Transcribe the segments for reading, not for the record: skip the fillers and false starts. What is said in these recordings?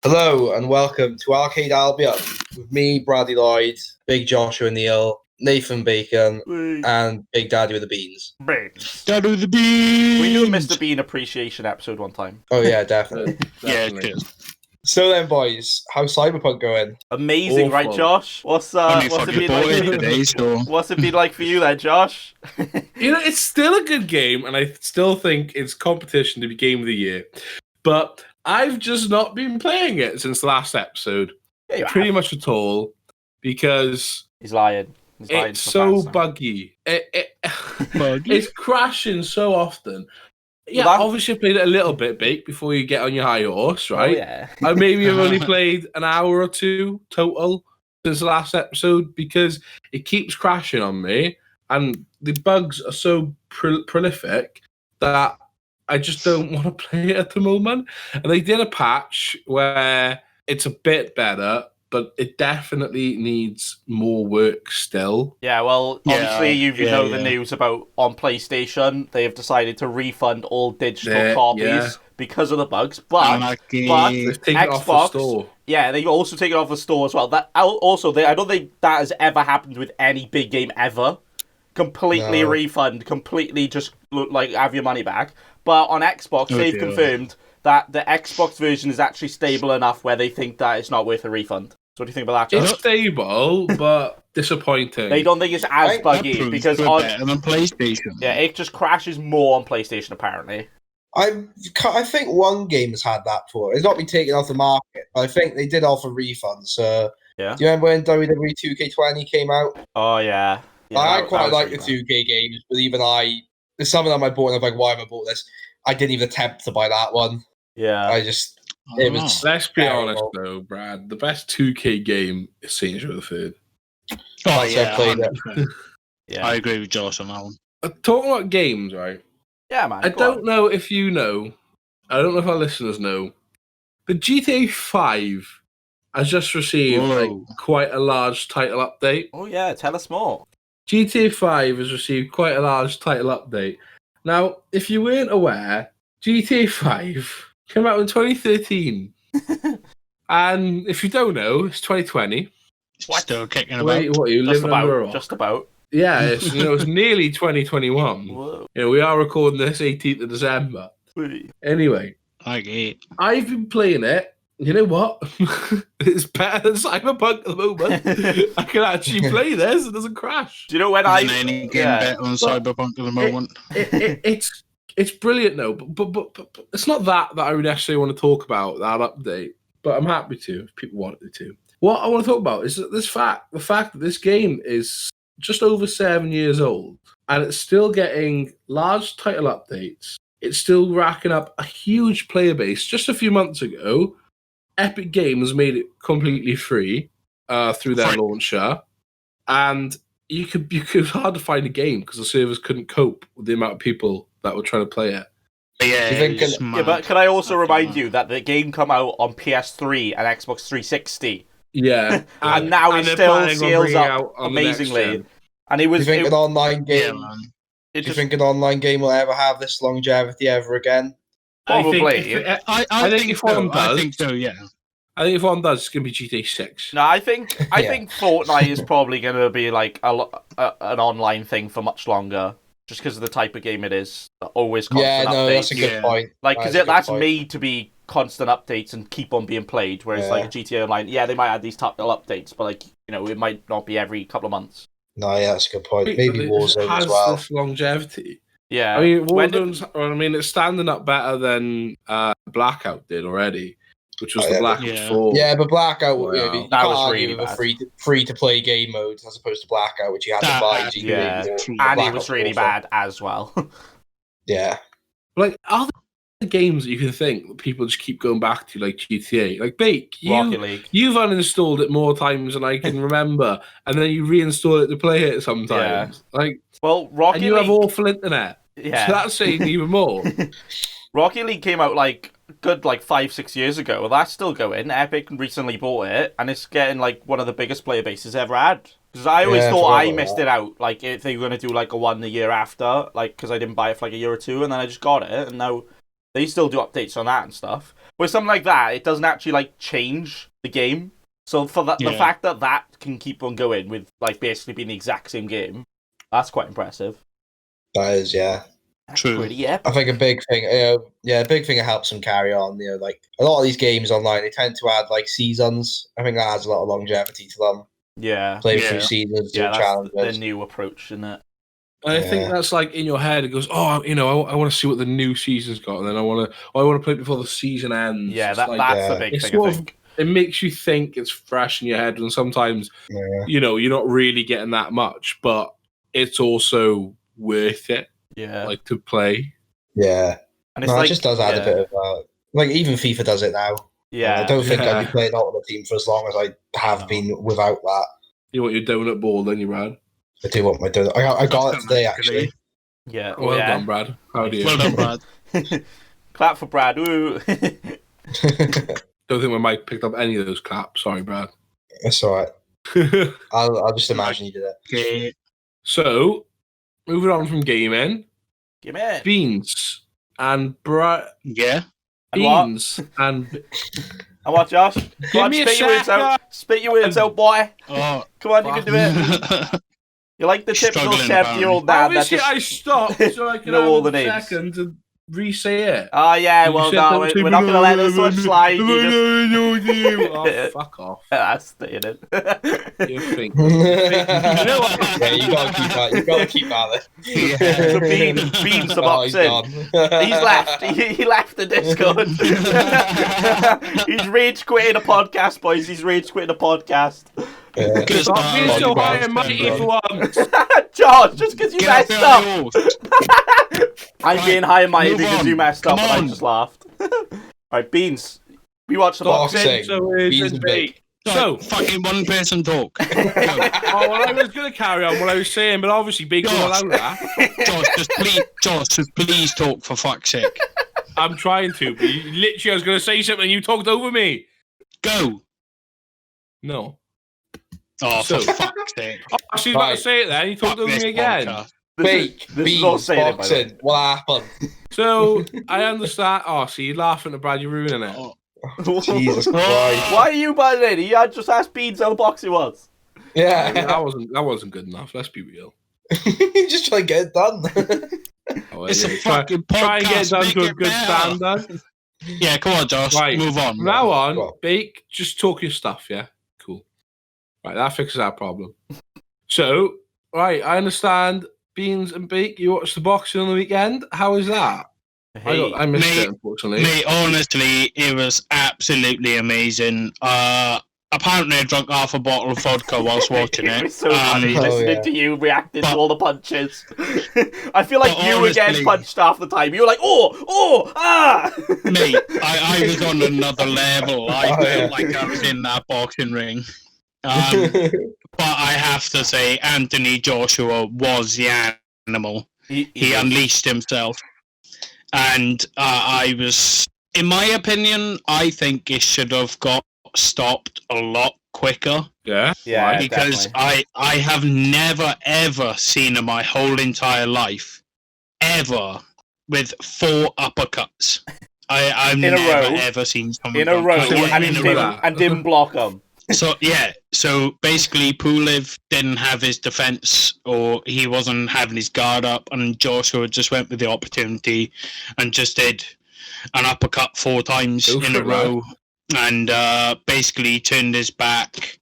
Hello and welcome to Arcade Albion with me, Bradley Lloyd, Big Joshua Neal, Nathan Bacon, and Big Daddy with the Beans. Daddy with the Beans! We do a Mr. Bean appreciation episode one time. Oh yeah, definitely. Yeah, definitely. good. So then, boys, how's Cyberpunk going? Amazing, right, Awful. Josh? What's Only it fucking been bought it like? today, so... What's it been like for you then, Josh? It's still a good game, and I still think it's competition to be Game of the Year. But I've just not been playing it since the last episode, Yeah, you pretty have. much at all, because He's lying. He's lying it's to the so fans now. buggy. Buggy? It's crashing so often. Yeah, Well, that- obviously I played it a little bit, Bake, before you get on your high horse, right? Oh, yeah. I maybe have only played an hour or two total since the last episode because it keeps crashing on me and the bugs are so prolific that I just don't want to play it at the moment. And they did a patch where it's a bit better, but it definitely needs more work still. Yeah, well, obviously you know the yeah. news about on PlayStation, they have decided to refund all digital Yeah, copies yeah. because of the bugs. But Unlucky. They've taken it off the Xbox, store. yeah, they also take it off the store as well. That also, I don't think that has ever happened with any big game ever. Completely No. refund, completely just like have your money back. But on Xbox, Oh, they've dear. confirmed that the Xbox version is actually stable enough where they think that it's not worth a refund. So what do you think about that, It's Josh? stable, but disappointing. They don't think it's as I- That buggy proves because we're on better than PlayStation. yeah, it just crashes more on PlayStation apparently. I think one game has had that before. It's not been taken off the market, but I think they did offer refunds. Yeah. Do you remember when WWE 2K20 came out? Oh yeah. Yeah, I that- quite that was like the really 2K games, but even there's some of them I bought and I'm like, why have I bought this? I didn't even attempt to buy that one. bad. Yeah. I just, it Oh. was. Let's be terrible. honest, though, Brad. The best 2K game is Saints Row the Third. Oh, That's yeah, I played it. 100%. Yeah. I agree with Josh on that one. Talking about games, right? Yeah, man. I go don't on. know if you know. I don't know if our listeners know. The GTA 5 has just received Whoa. quite a large title update. Oh yeah, tell us more. GTA 5 has received quite a large title update. Now, if you weren't aware, GTA 5 came out in 2013. And if you don't know, it's 2020. What? Still kicking about. Wait, what are you Just living under a about. rock? Just about. Yeah, it's nearly 2021. Whoa. We are recording this 18th of December. Wait. Anyway, Like it. I've been playing it. You know what? It's better than Cyberpunk at the moment. I can actually play this. It doesn't crash. Do you know when Isn't any game yeah. better than Cyberpunk at the moment? It's brilliant, though. But it's not that I would necessarily want to talk about that update. But I'm happy to if people want me to. What I want to talk about is the fact that this game is just over 7 years old and it's still getting large title updates. It's still racking up a huge player base. Just a few months ago, Epic Games made it completely free through their Free. launcher, and you could hard to find a game because the servers couldn't cope with the amount of people that were trying to play it. Yeah, You think it's can- Yeah, mad. but can I also Fucking remind mad. you that the game come out on PS3 and Xbox 360, Yeah, and now it they're still planning on scales bringing out out on the next amazingly. gen. And it Do you was think it, an online Yeah, game? man. it Do you just think an online game will ever have this longevity ever again? Probably. I think if one so. I does- think so, yeah. I think if one does, it's going to be GTA 6. no. I think Yeah. Fortnite is probably going to be like an online thing for much longer, just because of the type of game it is. Always constant Yeah, no, updates. that's a good Yeah. point. Like, because That's a good that's point. made to be constant updates and keep on being played. Whereas, Yeah. like a GTA Online, yeah, they might add these title updates, but like it might not be every couple of months. No, yeah, that's a good point. But Maybe it Warzone has as well. this longevity. Yeah, I mean, When did- it's standing up better than Blackout did already, which was Oh, the yeah. Blackout Yeah. 4. Yeah, but Blackout, Wow. you That can't was argue really with the bad. free to play game modes as opposed to Blackout, which you had to That- buy. yeah. GTA Yeah. for. And and it Blackout was really also. bad as well. Yeah, Like, are there games that you can think that people just keep going back to, like GTA? Like, Bake, Rocket League. you've uninstalled it more times than I can remember, and then you reinstall it to play it sometimes. Like, Well, Rocket and you League. have awful internet. yeah. So that's saying even more. Rocket League came out like good 5-6 years ago. Well, that's still going. Epic recently bought it, and it's getting like one of the biggest player bases ever had. Because I always Yeah, I thought forgot I about missed that. it out. Like if they were gonna do like a one the year after, like because I didn't buy it for like a year or two, and then I just got it, and now they still do updates on that and stuff. with something like that, it doesn't actually like change the game. So for that, the fact that that can keep on going with like basically being the exact same game, that's quite impressive. That is, yeah. That's True. pretty epic. I think a big thing, a big thing that helps them carry on. Like a lot of these games online, they tend to add like seasons. I think that adds a lot of longevity to them. Yeah. Play through seasons, do that's challenges. the new approach, isn't it? And I think that's like in your head. It goes, oh, I want to see what the new season's got, and then I want to play it before the season ends. Yeah, It's that's the big thing. I think it makes you think it's fresh in your head, and sometimes you're not really getting that much, but it's also worth it. Yeah, like to play. Yeah, and it's it just does add a bit of like even FIFA does it now. Yeah, I don't think I'd be playing Ultimate Team for as long as I have been without that. You want your donut ball, then you, Brad? I do want my donut. I got it today, actually. Yeah. Well done, Brad. How do you? Well done, Brad. Clap for Brad. Ooh. Don't think my mic picked up any of those claps. Sorry, Brad. That's all right. I'll just imagine you did it. Okay. So, moving on from gaming, Beans and Brad. Yeah. Beans and what, Josh? Give me spit your words out. Spit your words out, boy. Oh. Come on, you can do it. You're like the typical 70-year-old man. Obviously, I stopped so I can know have all the a names. second to re-say it. Oh, yeah, well, no, we're not going to let this one slide. Oh, fuck off. That's staying in. You think. You know what? Yeah, you got to keep that. So Beans the boxing. He's left. He left the Discord. He's rage quitting a podcast, boys. He's rage quitting a podcast. Stop being so high and mighty for once. George, just because you messed up. I'm being high and mighty because you messed up and I just laughed. Alright, Beans. We watched the boxing. Beans and Bake. So, fucking one person talk. I was going to carry on what I was saying, but obviously Bake won't allow that. Josh, just please talk for fuck's sake. I'm trying to, but literally I was going to say something and you talked over me. Go. No. Oh, for fuck's sake. I was about to say it then. You talked over me again. Bake, Beans, boxing. What happened? So, I understand. Oh, see, you're laughing at Brad, you're ruining it. Oh. Jesus Christ. Why are you bad at it? You had just asked Beans how the boxing was. Yeah. That wasn't good enough. Let's be real. Just try to get it done. It's a fucking podcast. Try and get it done to a good standard. Yeah, come on, Josh. Right. Move on. From now on, Bake, just talk your stuff, yeah? Cool. Right, that fixes our problem. So, right, I understand Beans and Bake, you watched the boxing on the weekend. How was that? Hey, I missed it, unfortunately. Mate, honestly, it was absolutely amazing. Apparently I drank half a bottle of vodka whilst watching it. It was so funny listening to you reacting to all the punches. I feel like you were getting punched half the time. You were like, ah! Mate, I was on another level. I felt like I was in that boxing ring. But I have to say, Anthony Joshua was the animal. He unleashed himself. And I was, in my opinion, I think it should have got stopped a lot quicker. Yeah? Yeah, because definitely. I have never, ever seen in my whole entire life, ever, with 4 uppercuts. I've never, ever seen someone in a row, and and didn't block them. So basically Pulev didn't have his defense, or he wasn't having his guard up, and Joshua just went with the opportunity and just did an uppercut 4 times in a row, and basically turned his back.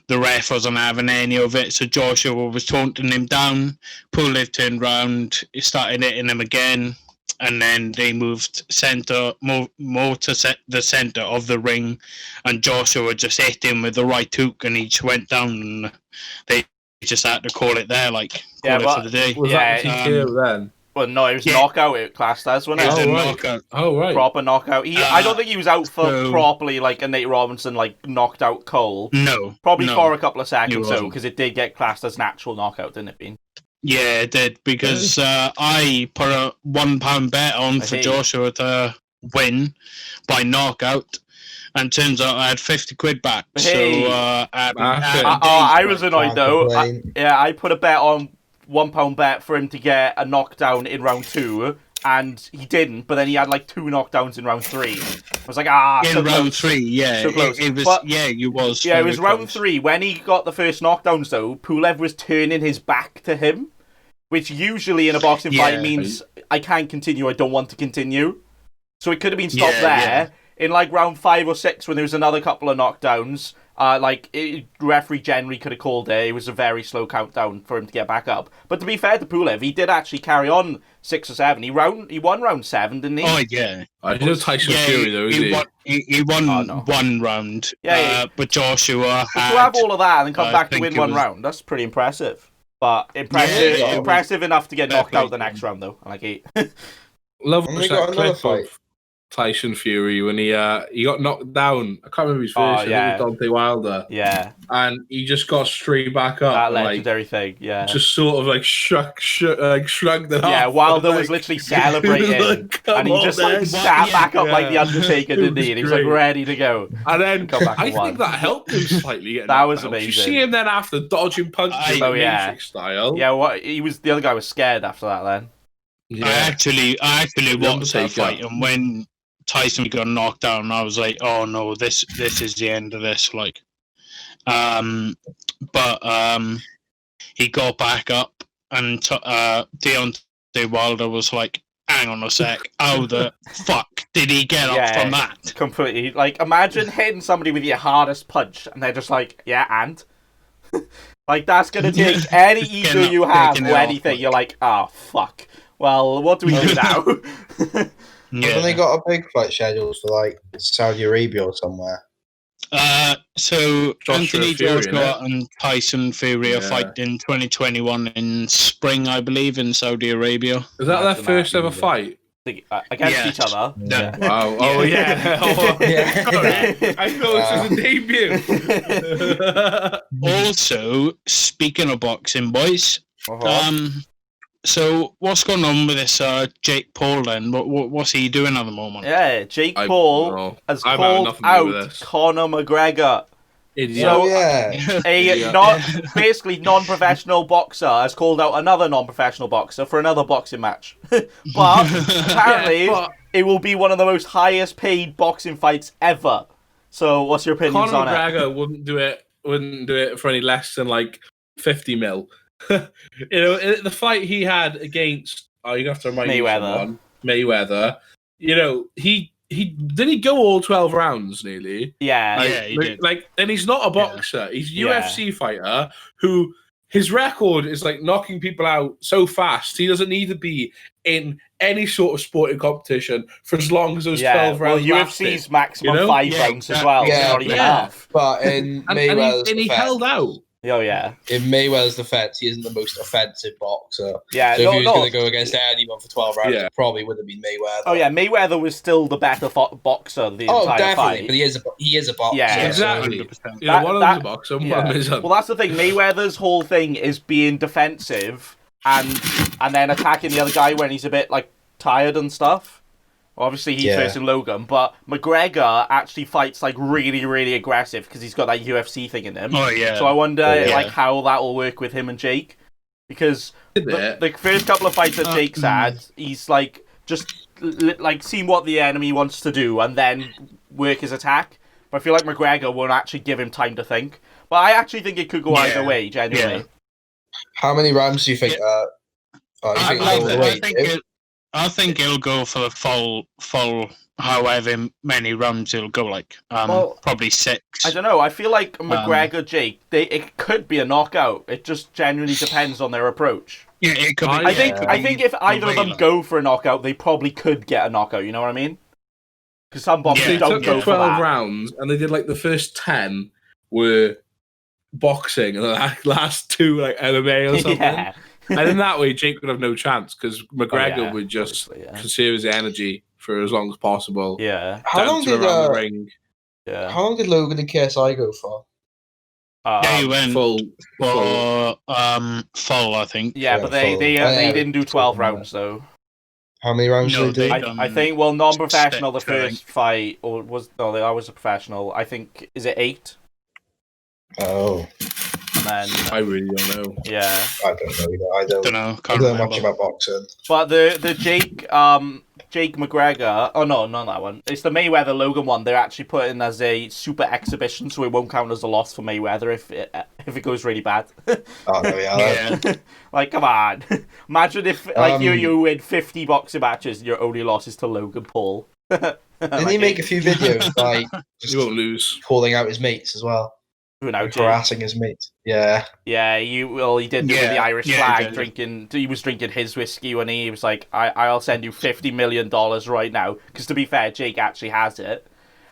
The ref wasn't having any of it, so Joshua was taunting him down. Pulev turned round, he started hitting him again, and then they moved more to the center of the ring, and Joshua just hit him with the right hook, and he just went down, and they just had to call it there, call it for the day. Was that TKO then? Well, no, it was knockout it classed as, wasn't it? It was a knockout. Oh, right. Proper knockout. I don't think he was out for properly, like a Nate Robinson, knocked out Cole. No. Probably for a couple of seconds, He though, because it did get classed as natural knockout, didn't it, Bean? Yeah, it did, because I put a £1 bet on for Joshua to win by knockout, and turns out I had 50 quid back. Hey. So I was annoyed though. I put a bet on £1 bet for him to get a knockdown in round 2, and he didn't. But then he had like 2 knockdowns in round 3. I was like, ah, in so round close. 3, yeah, So close. it was, But- yeah, you was, Yeah, it very was round close. 3 when he got the first knockdowns. Though Pulev was turning his back to him, which usually in a boxing fight Yeah. means I can't continue. I don't want to continue. So it could have been stopped Yeah, there. In like round 5 or 6, when there was another couple of knockdowns, referee generally could have called it. It was a very slow countdown for him to get back up. But to be fair to Pulev, he did actually carry on 6 or 7. He won round 7, didn't he? Oh, yeah. I know Tyson Yeah, Fury, though, isn't he? he won Oh, no. 1 round. Yeah. But Joshua But had... to have all of that and then come I back to think win it 1 was- round, that's pretty impressive. But impressive, Yeah, impressive enough to get knocked Fair play out the to next him. round, though. Like he, Love And they that got another clip fight. of Tyson Fury when he got knocked down. I can't remember his Oh, first. I yeah. think it was Deontay Wilder, yeah, and he just got straight back up. that and, like, legendary thing. Yeah, just sort of like shrugged it off. yeah. Wilder was like, literally celebrating, like, come and he on, just like then. sat back up like the Yeah. Undertaker, didn't he? And he was like Great. ready to go. And then Come back I and won. think that helped him slightly. getting That knocked was out. amazing. You see him then after dodging punches, Oh, yeah. Matrix style. Yeah, what he was. The other guy was scared after that. Then Yeah. I actually The watched that Undertaker. fight, and when Tyson got knocked down, I was like, "Oh no, this is the end of this." Like, he got back up, and Deontay Wilder was like, "Hang on a sec, how the fuck did he get Yeah. up from that?" completely. Like, imagine hitting somebody with your hardest punch, and they're just like, "Yeah, and." Like that's gonna take any ego you have taking or it off, anything. like- You're like, "Oh fuck." Well, what do we do now? Haven't they got a big fight scheduled for like Saudi Arabia or somewhere? So Joshua Anthony Fury, Joshua and Tyson Fury are Yeah. fighting in 2021 in spring, I believe, in Saudi Arabia. Is that their Imagine first that. ever fight? Against Yeah. each other. Yeah. Wow. Oh yeah. Oh, Yeah. sorry. I thought it was a debut. Also, speaking of boxing, boys, so what's going on with this Jake Paul then? What's he doing at the moment? Yeah, Jake Paul no, has I've had called nothing to do with out this. Conor McGregor, Idiot. So- Oh yeah. a basically non-professional boxer has called out another non-professional boxer for another boxing match. But apparently, Yeah, but it will be one of the most highest-paid boxing fights ever. So, what's your opinions Conor on it? McGregor wouldn't do it for any less than like 50 mil. The fight he had against you have to remind me Mayweather. someone, Mayweather. He did he go all 12 rounds nearly? Yeah, Like, Yeah, he did. then he's not a boxer. He's a Yeah. UFC fighter who his record is like knocking people out so fast. He doesn't need to be in any sort of sporting competition for as long as those 12 well, rounds UFC's lasted. maximum You know? 5 Yeah, rounds as well. yeah, not even yeah. half. But in And Mayweather's he defense, held out. Oh yeah, in Mayweather's defense, he isn't the most offensive boxer. yeah. So if no, he was no. going to go against anyone for 12 rounds, Yeah. it probably would have been Mayweather. Oh yeah, Mayweather was still the better boxer the Oh, entire definitely. fight. But he is a boxer. Yeah. so- Exactly. 100%. One of them's a boxer, one of them isn't. Well, that's the thing. Mayweather's whole thing is being defensive and then attacking the other guy when he's a bit like tired and stuff. Obviously, he's Yeah. facing Logan, but McGregor actually fights like really, really aggressive because he's got that UFC thing in him. Oh yeah. So I wonder Yeah. like how that will work with him and Jake, because the first couple of fights that Jake's had, he's like just like seeing what the enemy wants to do and then work his attack. But I feel like McGregor won't actually give him time to think. But I actually think it could go either Yeah. way, genuinely. Yeah. How many rounds do you think? You think I, all the way? I think he'll go for the full however many rounds he'll go, like Well, probably 6. I don't know. I feel like McGregor, Jake, it could be a knockout. It just genuinely depends on their approach. Yeah, it could be. I think if either of them Like- go for a knockout, they probably could get a knockout. You know what I mean? Because some boxers They don't took go the for 12 that. rounds and they did like the first 10 were boxing and the last 2 like MMA or something. Yeah. And in that way, Jake would have no chance because McGregor yeah, would just obviously, yeah. conserve his energy for as long as possible. Yeah. How long Dance did around the ring. Yeah. How long did Logan and KSI go for? Yeah, he went Full. for full, I think. Yeah, Yeah, but they full. they Yeah, didn't do 12 yeah. rounds though. How many rounds No, did they they do? done I think non-professional the 6, I think. first fight I was a professional. I think is it 8? Oh, And then I really don't know. yeah, I don't know either. I don't know. I don't know much about boxing. but the Jake McGregor. Oh no, not that one. It's the Mayweather Logan one. They're actually putting as a super exhibition, so it won't count as a loss for Mayweather if it goes really bad. Oh no, yeah. Like, come on. Imagine if you win 50 boxing matches and your only loss is to Logan Paul. Didn't he make a few videos like You won't lose. calling out his mates as well? Who now, Harassing his mates. Yeah. Yeah, he did with the Irish flag drinking. He was drinking his whiskey when he was like, "I'll send you $50 million right now." Because to be fair, Jake actually has it.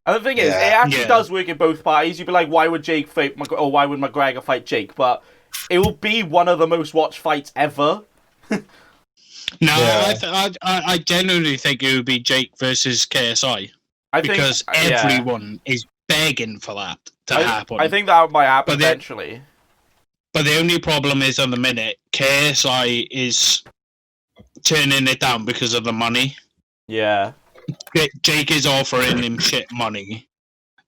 And the thing is, it actually does work in both parties. You'd be like, "Why would Jake fight? Or why would McGregor fight Jake?" But it will be one of the most watched fights ever. No, I genuinely think it would be Jake versus KSI because everyone is begging for that to happen. I think that might happen eventually. But the only problem is, on the minute, KSI is turning it down because of the money. Yeah. Jake is offering him shit money,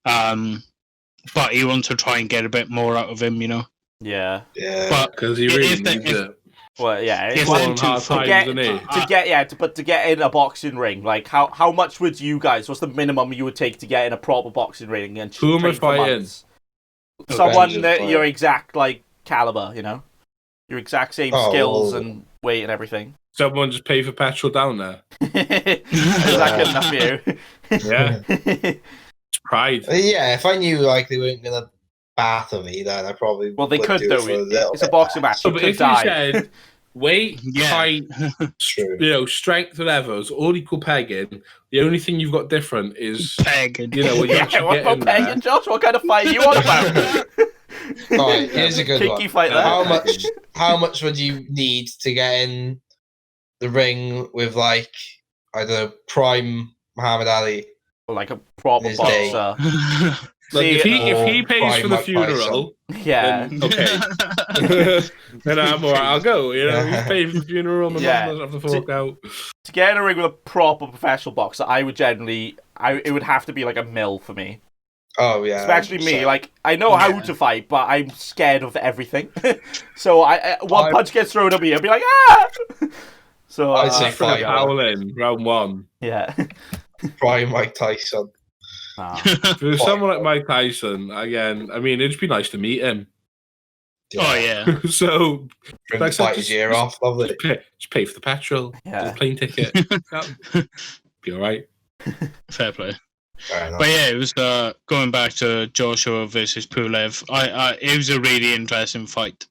but he wants to try and get a bit more out of him, you know. Yeah. Yeah. But because he really needs it. Well, yeah, If to get in a boxing ring, like how much would you guys? What's the minimum you would take to get in a proper boxing ring and who am I fighting? Someone that your exact like caliber, you know, your exact same skills and weight and everything. Someone just pay for petrol down there. Is that good enough for you? Yeah, it's pride. Yeah, if I knew like they weren't gonna batter me, then I probably they would could do though. It's a boxing match. So, but if you said weight, height, true. Strength, whatever, it's all equal pegging. The only thing you've got different is pegging. You know what you actually get in pegging, there. Josh? What kind of fight are you on about? Alright, here's a good Kinky one. fight there. How much would you need to get in the ring with like I don't know, prime Muhammad Ali? Or like a proper boxer. Look, if he pays for the funeral, then, okay. Then I'm alright. I'll go. You know, he's paying for the funeral. My mum doesn't have to fork out. To get in a ring with a proper professional boxer, I would it would have to be like a mill for me. Oh yeah, especially me. Like I know how to fight, but I'm scared of everything. So one punch gets thrown at me, I'd be like, ah. So I'd say fight Howling round one. Yeah. Prime Mike Tyson. For someone like Mike Tyson, again, I mean, it'd be nice to meet him. Yeah. Oh yeah. So fight his year off, lovely. Just pay for the petrol, the plane ticket. Be all right. Fair play. But yeah, it was going back to Joshua versus Pulev. It was a really interesting fight.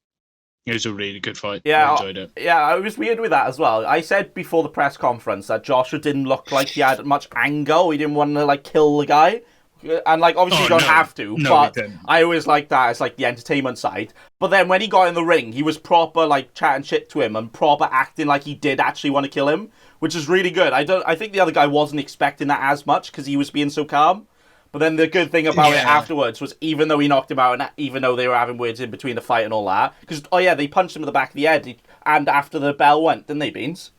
It was a really good fight. Yeah, I enjoyed it. Yeah, I was weird with that as well. I said before the press conference that Joshua didn't look like he had much anger. He didn't want to like kill the guy, and like obviously you don't have to. But I always like that as like the entertainment side. But then when he got in the ring, he was proper like chatting shit to him and proper acting like he did actually want to kill him, which is really good. I think the other guy wasn't expecting that as much because he was being so calm. But then the good thing about it afterwards was even though he knocked him out and even though they were having words in between the fight and all that, because, they punched him in the back of the head and after the bell went, didn't they, Beans?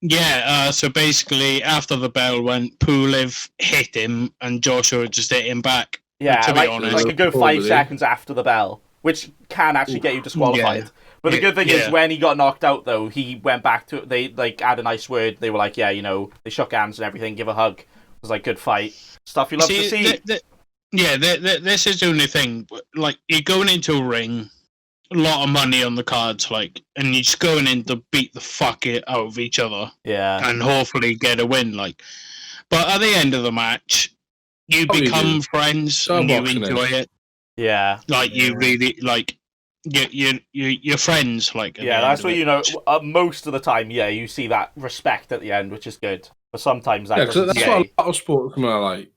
Yeah, so basically after the bell went, Pulev hit him and Joshua just hit him back. Yeah, to be honest. Like a good 5 seconds after the bell, which can actually get you disqualified. Yeah. But the good thing is when he got knocked out, though, he went back to, they like had a nice word. They were like, they shook hands and everything, give a hug. It was like, good fight. Stuff you love to see. This is the only thing. Like, you're going into a ring, a lot of money on the cards, like, and you're just going in to beat the fuck out of each other. Yeah. And hopefully get a win, like. But at the end of the match, you become friends and you enjoy it. Yeah. Like, you really, like, you're friends, like. Yeah, that's what most of the time, you see that respect at the end, which is good. But sometimes that's what a lot of sports come out like.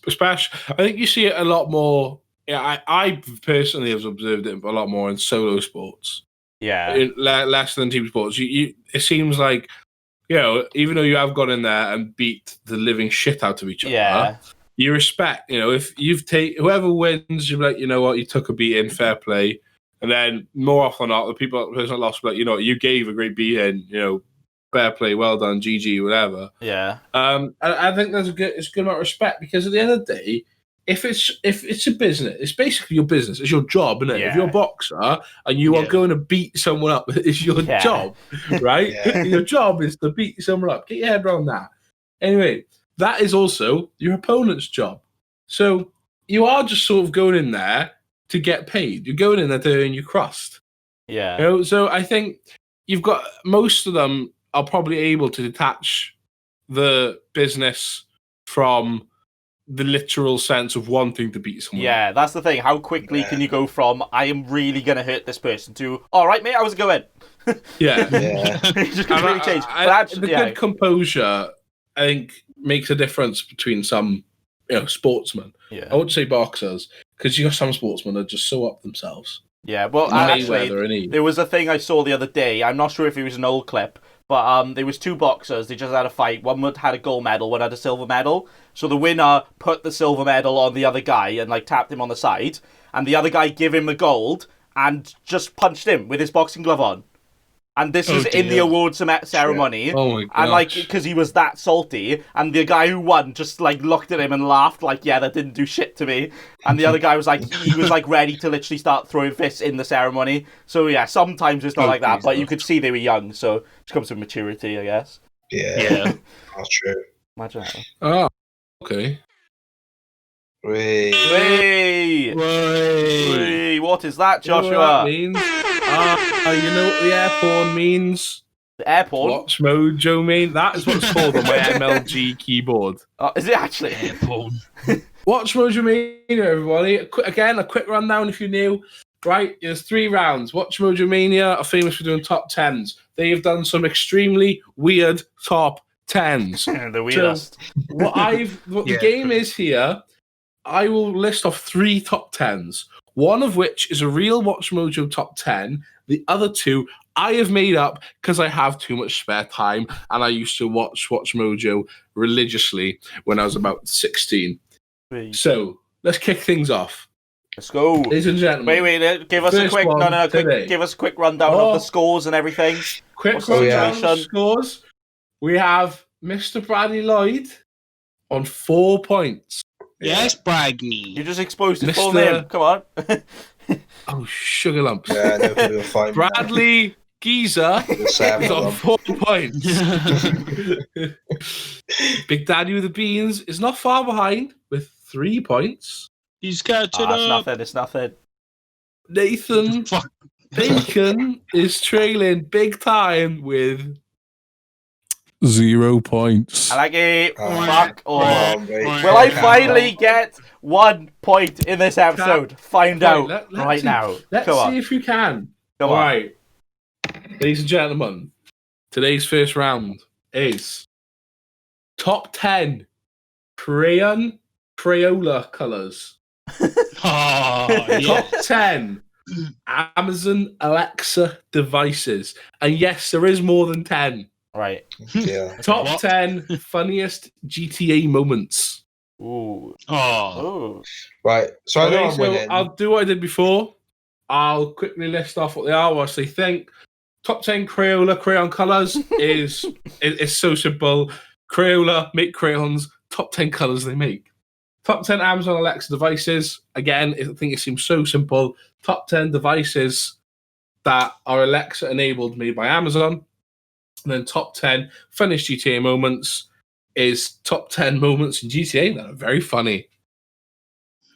Especially, I think you see it a lot more. Yeah, I personally have observed it a lot more in solo sports. Yeah, less than team sports. It seems like, even though you have gone in there and beat the living shit out of each other, you respect. If you've whoever wins, you're like, you know what, you took a beating, fair play. And then more often than not, the person that lost, like, you gave a great beating, fair play, well done, GG, whatever. Yeah. I think it's a good amount of respect because at the end of the day, if it's a business, it's basically your business. It's your job, isn't it? Yeah. If you're a boxer and you are going to beat someone up, it's your job, right? Yeah. Your job is to beat someone up. Get your head around that. Anyway, that is also your opponent's job. So you are just sort of going in there to get paid. You're going in there to earn your crust. Yeah. You know, so I think you've got most of them are probably able to detach the business from the literal sense of wanting to beat someone. Yeah, that's the thing. How quickly can you go from I am really gonna hurt this person to all right, mate, how's it going? Yeah. Yeah. It just completely changed. But actually, the good composure, I think, makes a difference between some, sportsmen. Yeah. I wouldn't say boxers, because you got some sportsmen that are just so up themselves. Yeah, well, actually, there was a thing I saw the other day. I'm not sure if it was an old clip, but there was two boxers. They just had a fight. One had a gold medal, one had a silver medal. So the winner put the silver medal on the other guy and tapped him on the side, and the other guy gave him the gold and just punched him with his boxing glove on. And this is in the awards ceremony. Oh my god! And because he was that salty, and the guy who won just looked at him and laughed yeah, that didn't do shit to me. And the other guy was he was ready to literally start throwing fists in the ceremony. So yeah, sometimes it's not like that, but you could see they were young, so it comes with maturity, I guess. Yeah. That's true. Imagine that. Oh, okay. Wait, what is that, Joshua? You know what that means? You know what the airport means? The airport? Watch Mojo mean? That is what it's called on my MLG keyboard. Is it actually? Airport. Watch Mojo Mania, everybody. A quick rundown if you're new. Right, there's 3 rounds. Watch Mojo Mania are famous for doing top 10s. They have done some extremely weird top 10s. The weirdest. So the game is here. I will list off 3 top 10s. One of which is a real Watch Mojo top 10. The other 2 I have made up because I have too much spare time and I used to watch Mojo religiously when I was about 16. So let's kick things off. Let's go. Ladies and gentlemen. Wait, give us a quick give us a quick rundown of the scores and everything. Quick rundown of scores. We have Mr. Bradley Lloyd on 4 points. Yes, Braggy. You just exposed his full name. Come on. Oh, sugar lumps. Yeah, no, people will find Bradley Geezer is on 4 points. Big Daddy with the Beans is not far behind with 3 points. He's catching up. It's nothing. Nathan Bacon is trailing big time with 0 points. I like it. Fuck off. Will I finally get 1 point in this episode? Find out right now. Let's see if you can. All right. Ladies and gentlemen, today's first round is top 10 Crayola colors. Top 10 Amazon Alexa devices. And yes, there is more than 10. Right. Yeah. Top 10 funniest GTA moments. Ooh. Oh. Right. So I know I'm winning. I'll do what I did before. I'll quickly list off what they are whilst they think. Top 10 crayon colors is so simple. Crayola make crayons. Top 10 colors they make. Top 10 Amazon Alexa devices. Again, I think it seems so simple. Top 10 devices that are Alexa enabled made by Amazon. And then top 10 funniest GTA moments is top 10 moments in GTA that are very funny.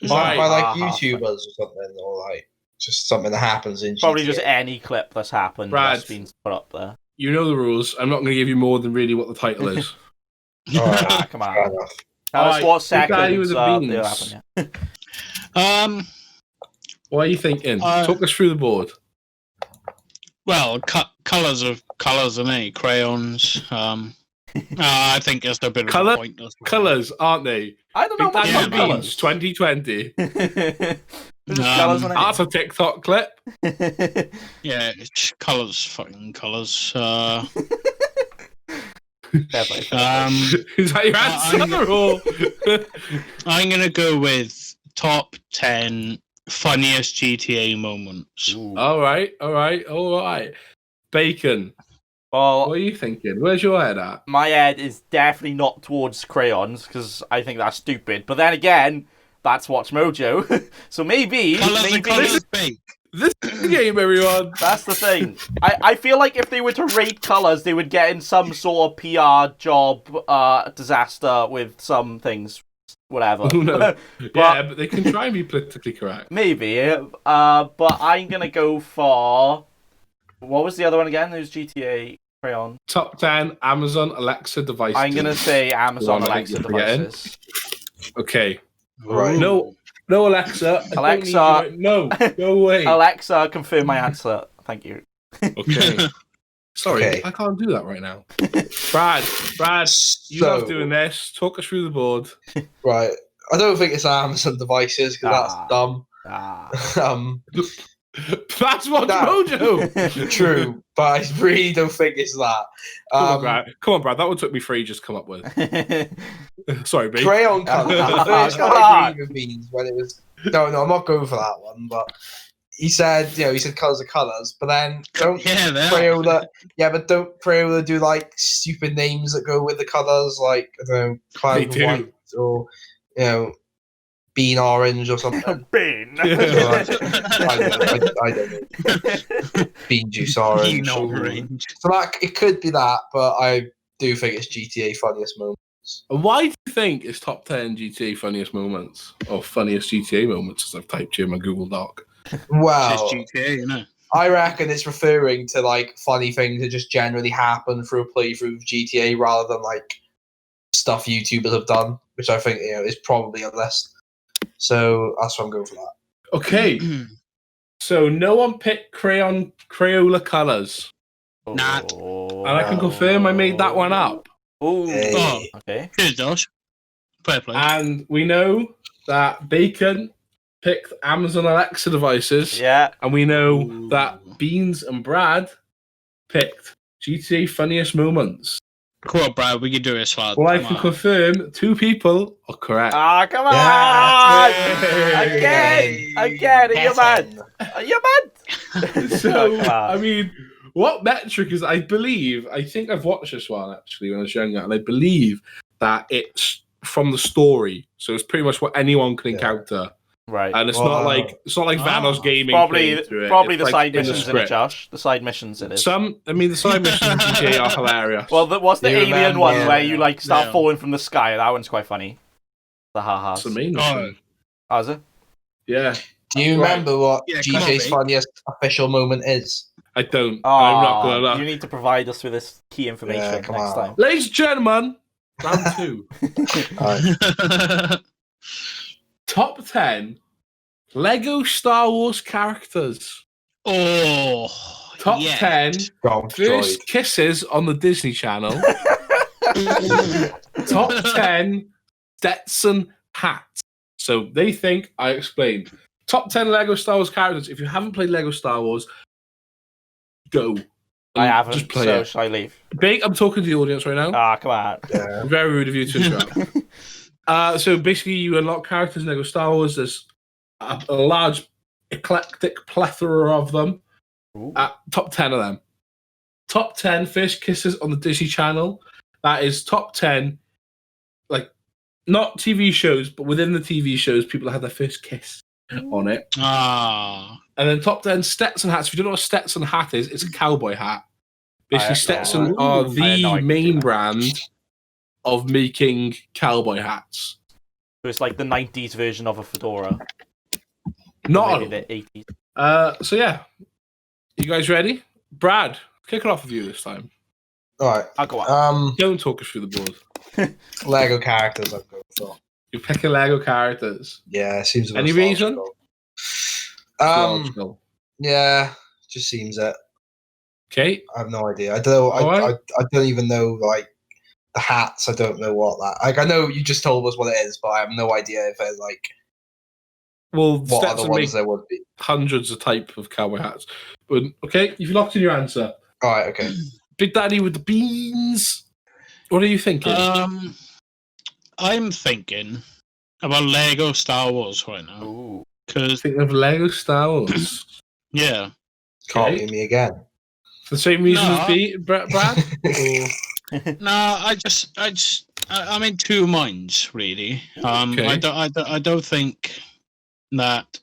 By YouTubers or something, or just something that happens in GTA. Probably just any clip that's happened that's been put up there. You know the rules. I'm not going to give you more than really what the title is. Right, come on. Tell us what seconds happened. What are you thinking? Talk us through the board. Well, colours are me. Crayons. I think it's a bit of a point. Colours, aren't they? I don't know about colours. 2020. That's a TikTok clip. Yeah, it's colours, fucking colours. Is that your answer? I'm going to go with top 10 funniest GTA moments. Ooh. All right. Bacon. Well, what are you thinking? Where's your head at? My head is definitely not towards crayons because I think that's stupid. But then again, that's Watch Mojo. So maybe big. This is the game, everyone. that's the thing. I feel like if they were to rate colours, they would get in some sort of PR job disaster with some things, whatever. Oh, no. But they can try and be politically correct. Maybe. But I'm going to go for... What was the other one again? It was GTA Crayon. Top 10 Amazon Alexa devices. I'm going to say Amazon Alexa devices. Okay. Right. No, Alexa. Alexa. No, go away. Alexa, confirm my answer. Thank you. Okay. Sorry, Okay. I can't do that right now. Brad, you love doing this. Talk us through the board. Right. I don't think it's Amazon devices because that's dumb. That's Watch Mojo. True, but I really don't think it's that. Come on, Brad. That one took me 3 just to come up with. Sorry, B. Crayon colours. The first guy I agreed with means when it was. No, I'm not going for that one. But he said, colours are colours. But then don't Crayola. Yeah, but don't Crayola do like stupid names that go with the colours, like I don't know, cloud white or bean orange or something. Bean. I don't know. Bean juice orange. Bean orange. So it could be that, but I do think it's GTA funniest moments. Why do you think it's top 10 GTA funniest moments or funniest GTA moments? As I've typed here in my Google Doc. Well, It's GTA, you know. I reckon it's referring to like funny things that just generally happen through a playthrough of GTA rather than like stuff YouTubers have done, which I think is probably a list. So that's what I'm going for that. Okay. So no one picked Crayola colours. Nah. And I can confirm I made that one up. Ooh. Hey. Oh, okay. Cheers, Josh. Fair play. And we know that Bacon picked Amazon Alexa devices. Yeah. And we know that Beans and Brad picked GTA funniest moments. Come on, Brad. We can do this, lad. Well, I can confirm 2 people are correct. Ah, come on! Yay. Again! Are you mad? Are you mad? So, Come on. I mean, what metric is... I think I've watched this one, actually, when I was younger, and I believe that it's from the story. So it's pretty much what anyone can encounter. Right. And it's not like Vanos Gaming. Probably it's the like side in the missions in it, script. Josh. The side missions in it. The side missions in GTA are hilarious. Well, what's the You alien remember- one where you like start Yeah. falling from the sky? That one's quite funny. The ha-has. That's the main mission. Oh, is it? Yeah. Do you remember what Yeah, come on, GTA's mate. funniest official moment is? I don't. Oh, I'm not going to you look. need to provide us with this key information Yeah, next come on. time. Ladies and gentlemen, round 2. Top 10 Lego Star Wars characters. Oh, Top yeah. 10 Gone, first kisses on the Disney Channel. Top 10 Stetson hats. So they think I explained. Top 10 Lego Star Wars characters. If you haven't played Lego Star Wars, go. I haven't, Just play so it. should I leave? Big, I'm talking to the audience right now. Ah, come on. Yeah. Very rude of you to interrupt. So basically, you unlock characters in Lego Star Wars. There's a large, eclectic plethora of them. Ooh. Top 10 of them. Top 10 first kisses on the Disney Channel. That is top 10, like, not TV shows, but within the TV shows, people had their first kiss on it. Ah. And then top 10 Stetson hats. If you don't know what a Stetson hat is, it's a cowboy hat. Basically, Stetson are I had no the idea. main brand of making cowboy hats. So it's like the 90s version of a fedora. Not Maybe the 80s. So yeah, you guys ready? Brad, kick it off with you this time. All right. I'll go on. Don't talk us through the board. Lego characters I've gone for. You're picking Lego characters. Yeah, it seems a bit Any reason? logical. Logical. Yeah, just seems it. Okay. I have no idea. I don't know. Alright. I don't even know like the hats. I don't know what that. Like I know you just told us what it is, but I have no idea if it's like Well, what other Stetson ones make there would be. hundreds of type of cowboy hats. But okay, you've locked in your answer. All right. Okay. Big Daddy with the beans. What are you thinking? I'm thinking about Lego Star Wars right now. Ooh. Because, Thinking of Lego Star Wars. yeah. Can't Okay. be me again. For the same reason No. as Brad? Or- No, I just I'm in two minds, really. Okay. I don't think that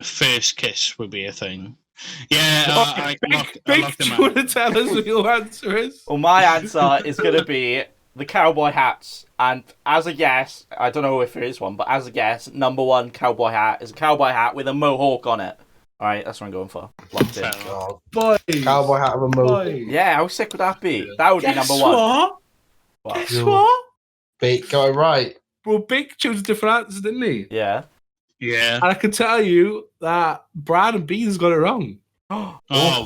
first kiss would be a thing. Yeah, I locked Do them you out. want to tell us what your answer is? Well, my answer is going to be the cowboy hats. And as a guess, I don't know if there is one, but as a guess, number one cowboy hat is a cowboy hat with a mohawk on it. All right, that's what I'm going for. Locked in. God. Boys. Cowboy hat with a mohawk. Yeah, how sick would that be? That would be number one. What? Wow. Guess what? Bait, got it right. Well, Big chose a different answer, didn't he? Yeah. Yeah. And I can tell you that Brad and Beans got it wrong. Oh,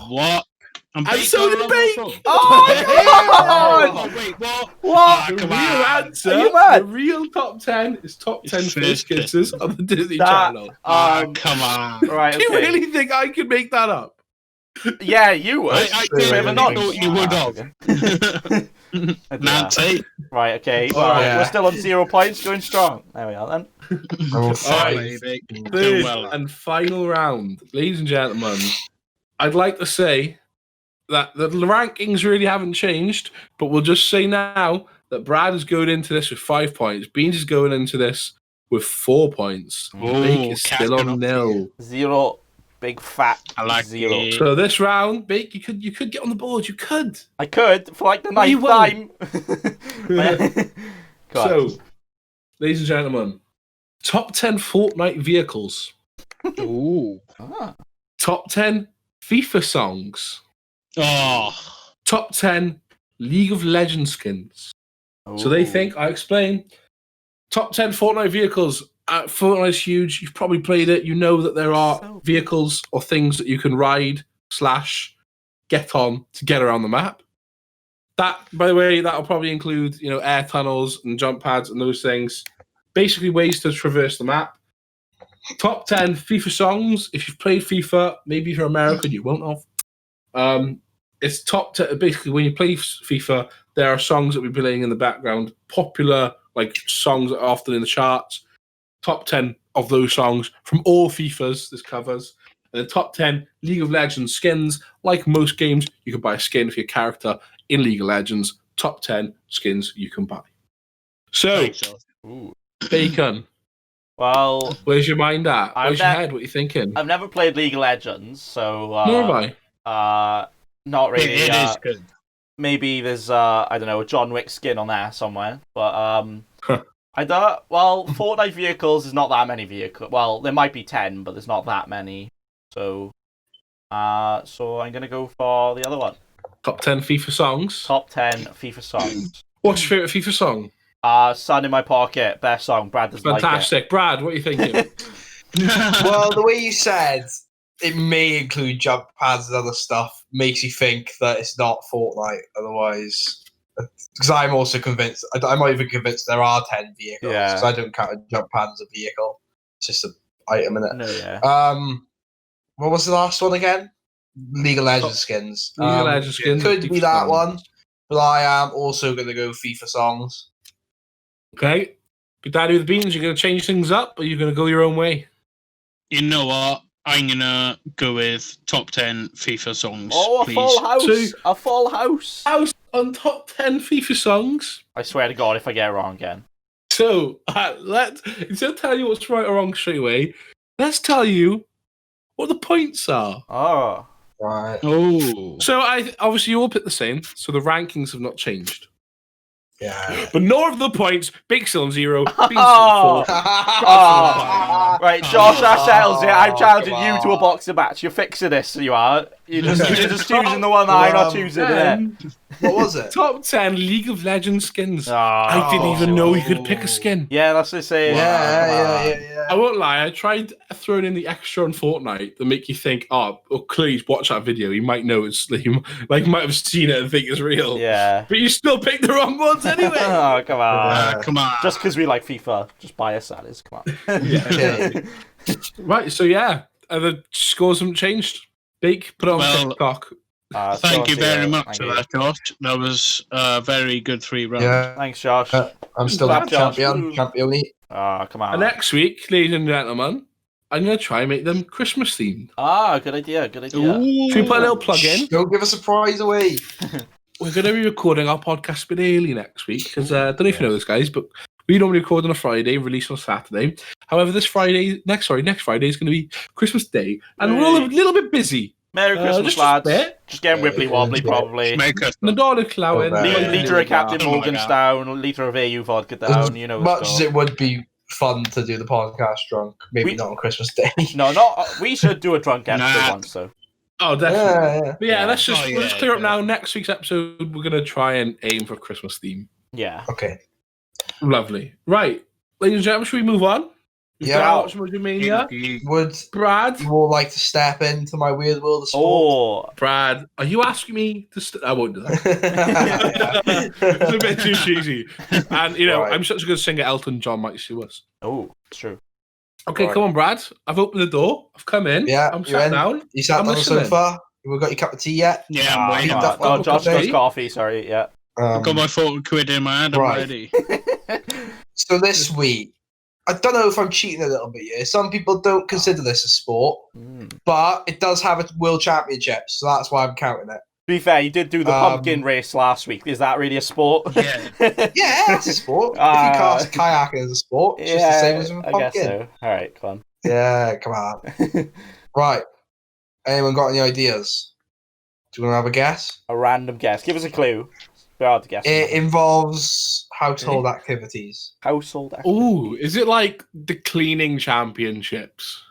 what? And so did Bake. Oh, wait, what? What? The Come real on. answer, Are you mad? the real top 10 is top 10 It's first first kisses on the Disney That- Channel. Come on. Right, Do you okay. really think I could make that up? Yeah, you would. I thought you would have. Nancy. Right, okay. Well, yeah. we're still on 0 points, going strong. There we are then. Alright. Third and final round. Ladies and gentlemen, I'd like to say that the rankings really haven't changed, but we'll just say now that Brad is going into this with 5 points. Beans is going into this with 4 points. Bake is still on nil. 0. Big fat I like 0. it. So this round, Bake, you could get on the board. You could. I could, for like the You ninth won't. time. God. So, ladies and gentlemen, top 10 Fortnite vehicles. Ooh. Ah. Top 10 FIFA songs. Oh. Top 10 League of Legends skins. So they Ooh. think, I explain, top 10 Fortnite vehicles. Fortnite's huge. You've probably played it. You know that there are vehicles or things that you can ride / get on to get around the map. That, by the way, that'll probably include, air tunnels and jump pads and those things. Basically, ways to traverse the map. Top 10 FIFA songs. If you've played FIFA, maybe if you're American, you won't have. It's top 10. Basically, when you play FIFA, there are songs that we'll be playing in the background. Popular, songs that are often in the charts. Top 10 of those songs from all FIFAs this covers. And the top 10 League of Legends skins. Like most games, you can buy a skin for your character in League of Legends. Top 10 skins you can buy. So, Ooh. Bacon, Well, where's your mind at? Where's your I've head? What are you thinking? I've never played League of Legends, so Nor have I. not really. It is good. Maybe there's I don't know, a John Wick skin on there somewhere, but I don't. Well, Fortnite vehicles is not that many vehicles. Well, there might be 10, but there's not that many. So I'm gonna go for the other one. Top 10 FIFA songs. Top 10 FIFA songs. What's your favourite FIFA song? Sun in My Pocket, best song. Brad doesn't Fantastic. like Brad, what are you thinking? Well, the way you said it may include jump pads and other stuff makes you think that it's not Fortnite. Otherwise, because I'm also convinced, I'm not even convinced there are 10 vehicles. Yeah. Because I don't count a jump pad as a vehicle. It's just an item in it. No, yeah. What was the last one again? League of Legends skins. League of Legends skins. Could be that one, but I am also going to go FIFA songs. Okay. But Daddy with the Beans, you're going to change things up or you're going to go your own way? You know what? I'm going to go with top 10 FIFA songs, Oh, a please. full house! So- A full house! House on top 10 FIFA songs. I swear to God, if I get it wrong again. So, instead of telling you what's right or wrong straight away, let's tell you what the points are. Oh. Right. Oh. So, obviously you all picked the same, so the rankings have not changed. Yeah. But nor of the points, Big still on 0, Beans Oh. still 4. Oh. Right, Josh, that settles it. I'm challenging come you to a on. boxing match. You're fixing this, you are. You're just choosing the one that I'm not choosing, innit? What was it? Top 10 League of Legends skins. Oh. I didn't even know you could pick a skin. Yeah, that's what I'm saying. Yeah. I won't lie, I tried throwing in the extra on Fortnite to make you think, please watch that video. You might know it's you might have seen it and think it's real. Yeah. But you still picked the wrong ones anyway. Oh, come on. Come on. Just because we like FIFA. Just bias, that is. Come on. Okay. Right, so yeah, the scores haven't changed. Big, put it on Well, TikTok. Thank you very much Thank for you. that, Josh. That was a very good 3 rounds. Yeah. Thanks, Josh. I'm still Clap, the Josh. champion. Oh, come on. And next week, ladies and gentlemen, I'm going to try and make them Christmas themed. Ah, good idea. Good idea. Ooh. Should we put a little plug in? Don't give us a prize away. we're going to be recording our podcast a bit early next week because I don't know if you know this, guys, but we normally record on a Friday and release on Saturday. However, next Friday is going to be Christmas Day, and we're all a little bit busy. Merry Christmas, lads. Just getting wibbly wobbly, probably. Nadolig Llawen. Liter of Captain Morgan's down, liter of AU vodka down, you know. As much as it would be fun to do the podcast drunk, maybe not on Christmas Day. No, we should do a drunk episode once, though. Oh, definitely. Yeah. Let's clear up now. Next week's episode, we're going to try and aim for a Christmas theme. Yeah. Okay. Lovely. Right. Ladies and gentlemen, should we move on? Yeah. Would Brad you all like to step into my weird world of sport? Oh, Brad, are you asking me to? I won't do that. It's a bit too cheesy. And I'm such a good singer. Elton John might sue us. Oh, it's true. Okay, come on, Brad. I've opened the door. I've come in. Yeah, I'm sat down. You sat down so far. You got your cup of tea yet? Yeah, I'm waiting. Oh, Josh does coffee. Sorry. Yeah. I've got my 40 quid in my hand. I'm ready. So this week, I don't know if I'm cheating a little bit here. Some people don't consider this a sport, but it does have a world championship, so that's why I'm counting it. To be fair, you did do the pumpkin race last week. Is that really a sport? Yeah. Yeah, it's a sport. If you cast kayaking as a sport, it's just the same as a pumpkin. I guess so. All right, come on. Yeah, come on. Right. Anyone got any ideas? Do you want to have a guess? A random guess. Give us a clue. It's hard to guess. It involves household activities. Household activities. Ooh, is it like the cleaning championships?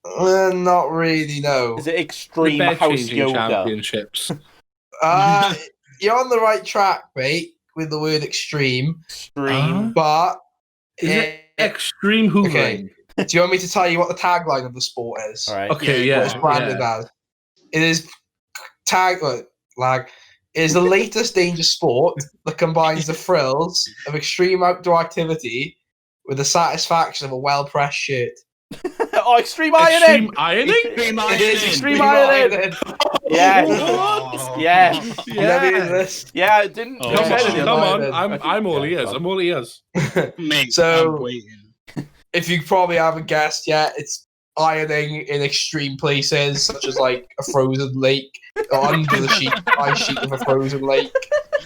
Not really, no. Is it extreme house yoga? Championships? You're on the right track, mate, with the word extreme. Extreme. But is it extreme hoovering? Okay. Do you want me to tell you what the tagline of the sport is? All right. Okay, yeah. It's branded as. It is it is the latest danger sport that combines the thrills of extreme outdoor activity with the satisfaction of a well-pressed shirt. Oh, extreme ironing! Extreme ironing? Extreme ironing! Yeah. Oh. Yeah. Yeah, it didn't. Oh. Come on. I'm all ears. I'm all ears. Mate, So- I'm waiting. If you probably haven't guessed yet, it's ironing in extreme places, such as like a frozen lake or under the ice sheet of a frozen lake.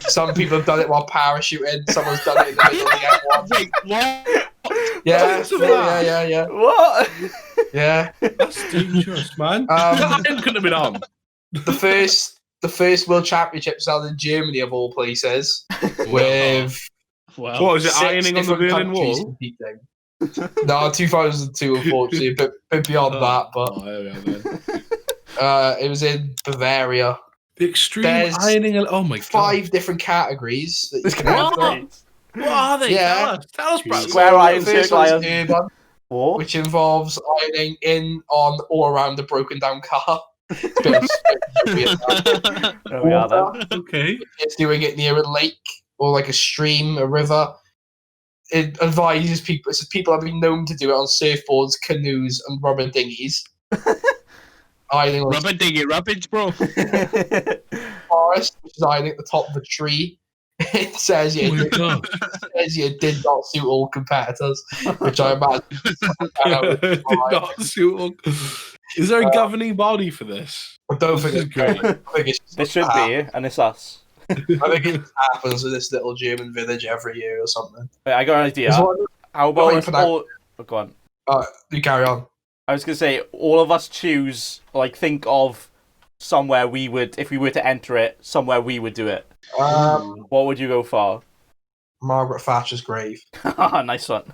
Some people have done it while parachuting. Someone's done it in the middle of the M1. Wait, what? Yeah. What? Yeah. That's dangerous, man. That couldn't have been on. The first World Championships held in Germany, of all places, with Well, What was it? 6 Ironing on the different Berlin countries Wall? competing. No, 2002, unfortunately, a bit beyond that, but it was in Bavaria. The extreme There's ironing. Oh my god! 5 different categories that you can enter. What are they? Yeah. Tell us, bro. Square iron, The first circle one iron. is urban, What? which involves ironing in, on, or around a broken down car. Bit of There we are then. Okay. It's doing it near a lake or like a stream, a river. It advises people. It says people have been known to do it on surfboards, canoes, and rubber dinghies. Ironing on rubber dinghy rubbish, bro. the forest, which is ironing at the top of a tree. It says Oh my god. you did not suit all competitors, which I imagine. Did not suit all- Is there a governing body for this? I don't think it's great. I think it's There should be, and it's us. I think it happens in this little German village every year or something. Wait, I got an idea. There's one- How about Wait for that. all... Oh, go on. You carry on. I was going to say, all of us choose, think of somewhere we would, if we were to enter it, somewhere we would do it. What would you go for? Margaret Thatcher's grave. Nice one.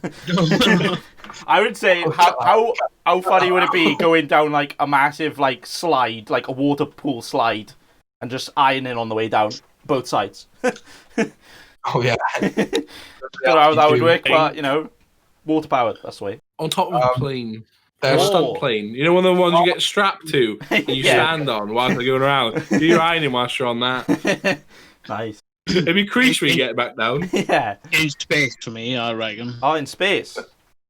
I would say, how funny would it be going down, a massive, slide, a water pool slide, and just ironing on the way down, both sides? Oh, yeah. I don't know how that would work, but, water powered, that's the way. On top of a plane. A There's stunt plane. You know, one of the ones you get strapped to and you Yeah. stand on whilst they're going around. Do your ironing whilst you're on that. Nice. It'd be creesh when you get back down. Yeah. In space for me, I reckon. Oh, in space.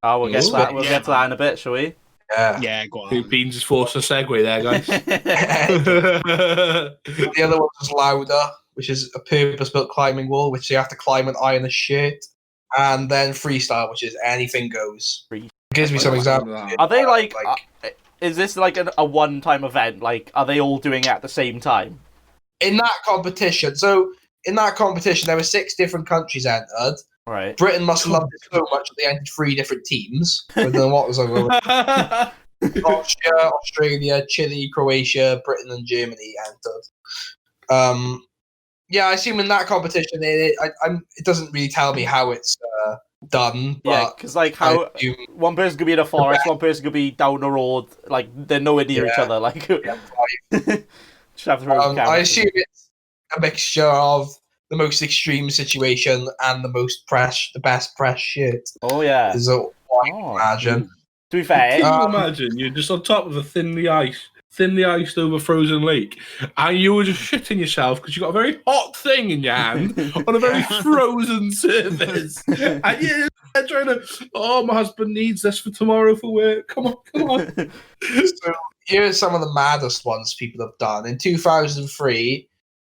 Oh, we'll get to that. We'll Yeah. get to that in a bit, shall we? Yeah. Yeah, go Two on. Beans is forced a segue there, guys. The other one was Lauda, which is a purpose-built climbing wall, which you have to climb and iron a shirt. And then freestyle, which is anything goes. Gives me some examples. Are they is this a one-time event? Are they all doing it at the same time? in that competition, there were 6 different countries entered. Right. Britain must have loved it so much that they entered 3 different teams. I don't know what was over. Austria, Australia, Chile, Croatia, Britain, and Germany entered. Yeah, I assume in that competition, it doesn't really tell me how it's done. Yeah, because like how one person could be in a forest, one person could be down the road, like they're nowhere near each other. Like, just have to I assume it's a mixture of the most extreme situation and the best press shit. Oh yeah, is what I can imagine. To be fair, can you imagine you're just on top of a thinly iced over frozen lake, and you were just shitting yourself because you got a very hot thing in your hand on a very frozen surface, and you're trying to. Oh, my husband needs this for tomorrow for work. Come on. So here are some of the maddest ones people have done. In 2003,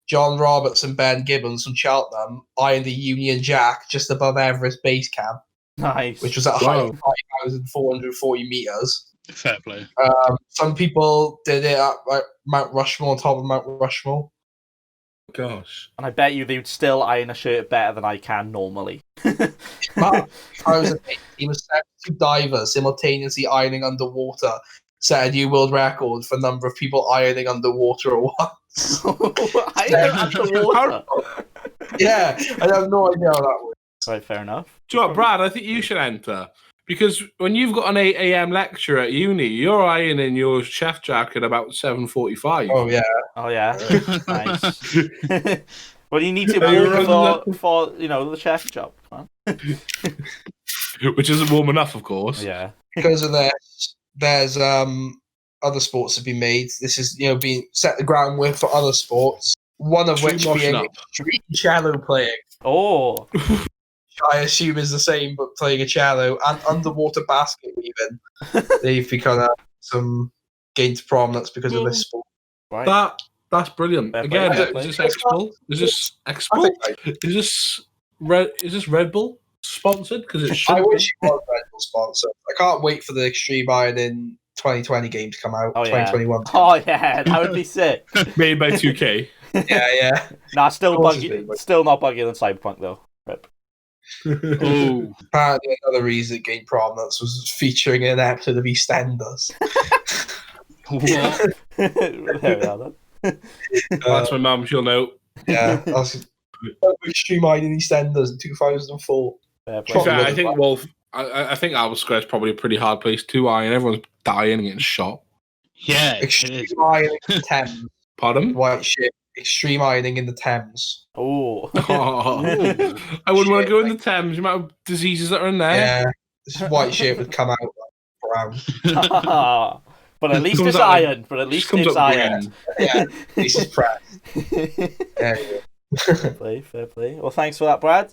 John Roberts and Ben Gibbons from Cheltenham ironed a Union Jack just above Everest Base Camp. Nice. Which was at a height of 5,440 meters. Fair play. Some people did it at Mount Rushmore, on top of Mount Rushmore. Gosh. And I bet you they'd still iron a shirt better than I can normally. I was a team of 72 divers simultaneously ironing underwater, set a new world record for number of people ironing underwater at once. Underwater? Yeah, I have no idea how that works. Right, fair enough. Do you know what, Brad? I think you should enter. Because when you've got an 8 a.m. lecture at uni, you're ironing your chef jacket about 7:45. Oh, yeah. Nice. Well, you need to walk for the chef job. Which isn't warm enough, of course. Yeah. Because of this, there's other sports have been made. This is being set the groundwork for other sports. One of which being extreme cello playing. Oh. I assume is the same, but playing a cello and underwater basket even. They've become some gained prominence because of this sport. Right. That's brilliant. Again, is this X-Bull? Is this Red Bull sponsored? Because it should. I wish it was Red Bull sponsored. I can't wait for the Extreme Ironing 2020 game to come out. 2021. Oh yeah, that would be sick. Made by 2K. Yeah. Nah, still not buggier than Cyberpunk though. Rip. Oh. Apparently another reason it gained prominence was featuring an episode of EastEnders. What? There we are then. That's my mum, she'll know. Yeah, that's Extreme Ironing EastEnders in 2004. I think Wolf. I think Albert Square is probably a pretty hard place to iron. Everyone's dying and getting shot. Yeah, Extreme Ironing in the Thames. Pardon? White shit. Extreme Ironing in the Thames. Oh. I wouldn't want to go in the Thames. The amount of diseases that are in there. Yeah, this white shit would come out brown. But at least it's iron. But at least it's iron. Yeah, at least it's pressed. Yeah. Fair play. Well, thanks for that, Brad.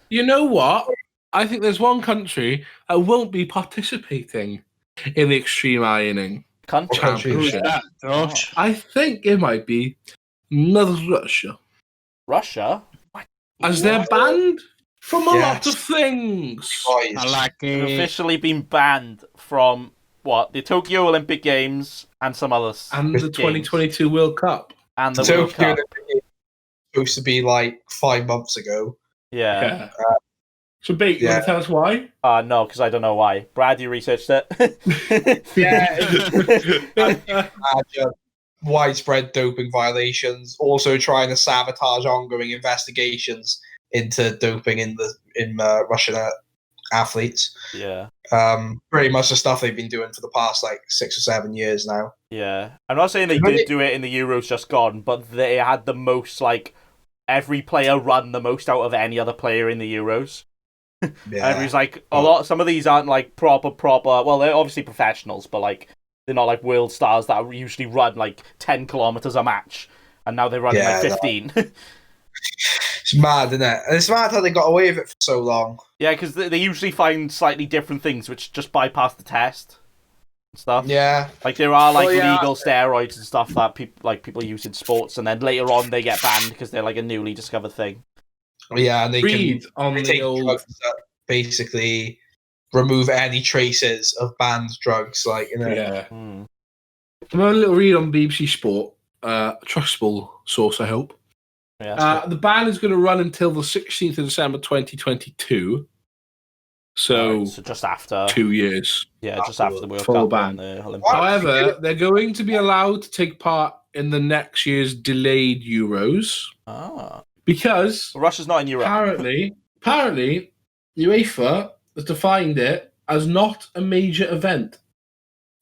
You know what? I think there's one country that won't be participating in the extreme ironing championship. Josh? I think it might be North Russia. Russia? What? As they're banned from a lot of things. I like it. They've officially been banned from the Tokyo Olympic Games and some others. And the 2022 World Cup. And the Tokyo World Cup. was supposed to be like 5 months ago. Yeah. So, Bate, you want to tell us why? No, because I don't know why. Brad, you researched it. Widespread doping violations, also trying to sabotage ongoing investigations into doping in Russian athletes. Yeah. Pretty much the stuff they've been doing for the past 6 or 7 years now. Yeah. I'm not saying they did do it in the Euros just gone, but they had the most, every player run the most out of any other player in the Euros. Yeah. Everybody's some of these aren't proper, well, they're obviously professionals, but they're not world stars that usually run 10 kilometers a match, and now they're running 15. It's mad, isn't it? And it's mad how they got away with it for so long. Yeah, because they usually find slightly different things which just bypass the test and stuff. Yeah. There are legal steroids and stuff that people use in sports, and then later on they get banned because they're a newly discovered thing. Yeah, and they take drugs that basically remove any traces of banned drugs, Yeah. I'm having a little read on BBC Sport. trustable source, I hope. Yeah, the ban is going to run until the 16th of December 2022. So just after 2 years. Yeah, just after the World full Cup ban. and the Olympics. However, they're going to be allowed to take part in the next year's delayed Euros. Because Russia's not in Europe. Apparently, UEFA has defined it as not a major event.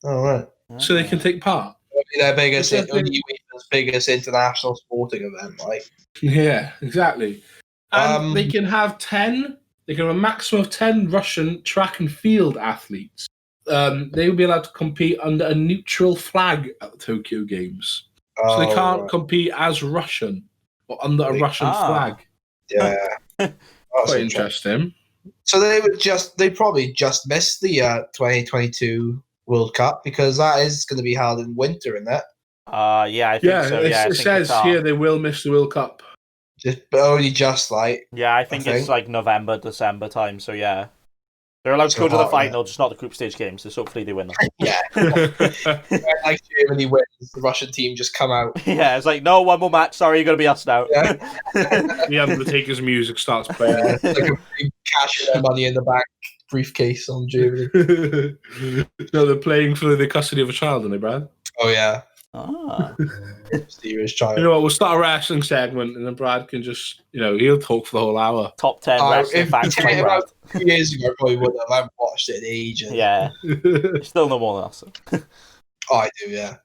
Oh, right. So they can take part. Their biggest, UEFA's biggest international sporting event, like. Yeah, exactly. And they can have 10. They can have a maximum of 10 Russian track and field athletes. They will be allowed to compete under a neutral flag at the Tokyo Games. So they can't compete as Russian or under a Russian flag. Yeah. Quite interesting. So they probably just missed the 2022 World Cup because that is going to be held in winter, isn't it? Yeah, I think so. It says here they will miss the World Cup. But only just like. Yeah, I think it's like November, December time. So yeah, they're allowed to go to the final, just not the group stage games. So hopefully they win them. Yeah. Like Germany wins, the Russian team just come out. Yeah, it's like no one more match. Sorry, you're gonna be us now. Yeah. The Undertaker's music starts playing. Like a big cash of their money in the bank briefcase on Germany. No, they're playing for the custody of a child, aren't they, Brad? Oh yeah. Mysterious child. You know what? We'll start a wrestling segment, and then Brad can just, he'll talk for the whole hour. Top 10 wrestling facts by Brad. About 2 years ago, I probably wouldn't have. I haven't watched it in ages. Yeah, still no more than us. Oh, I do, yeah.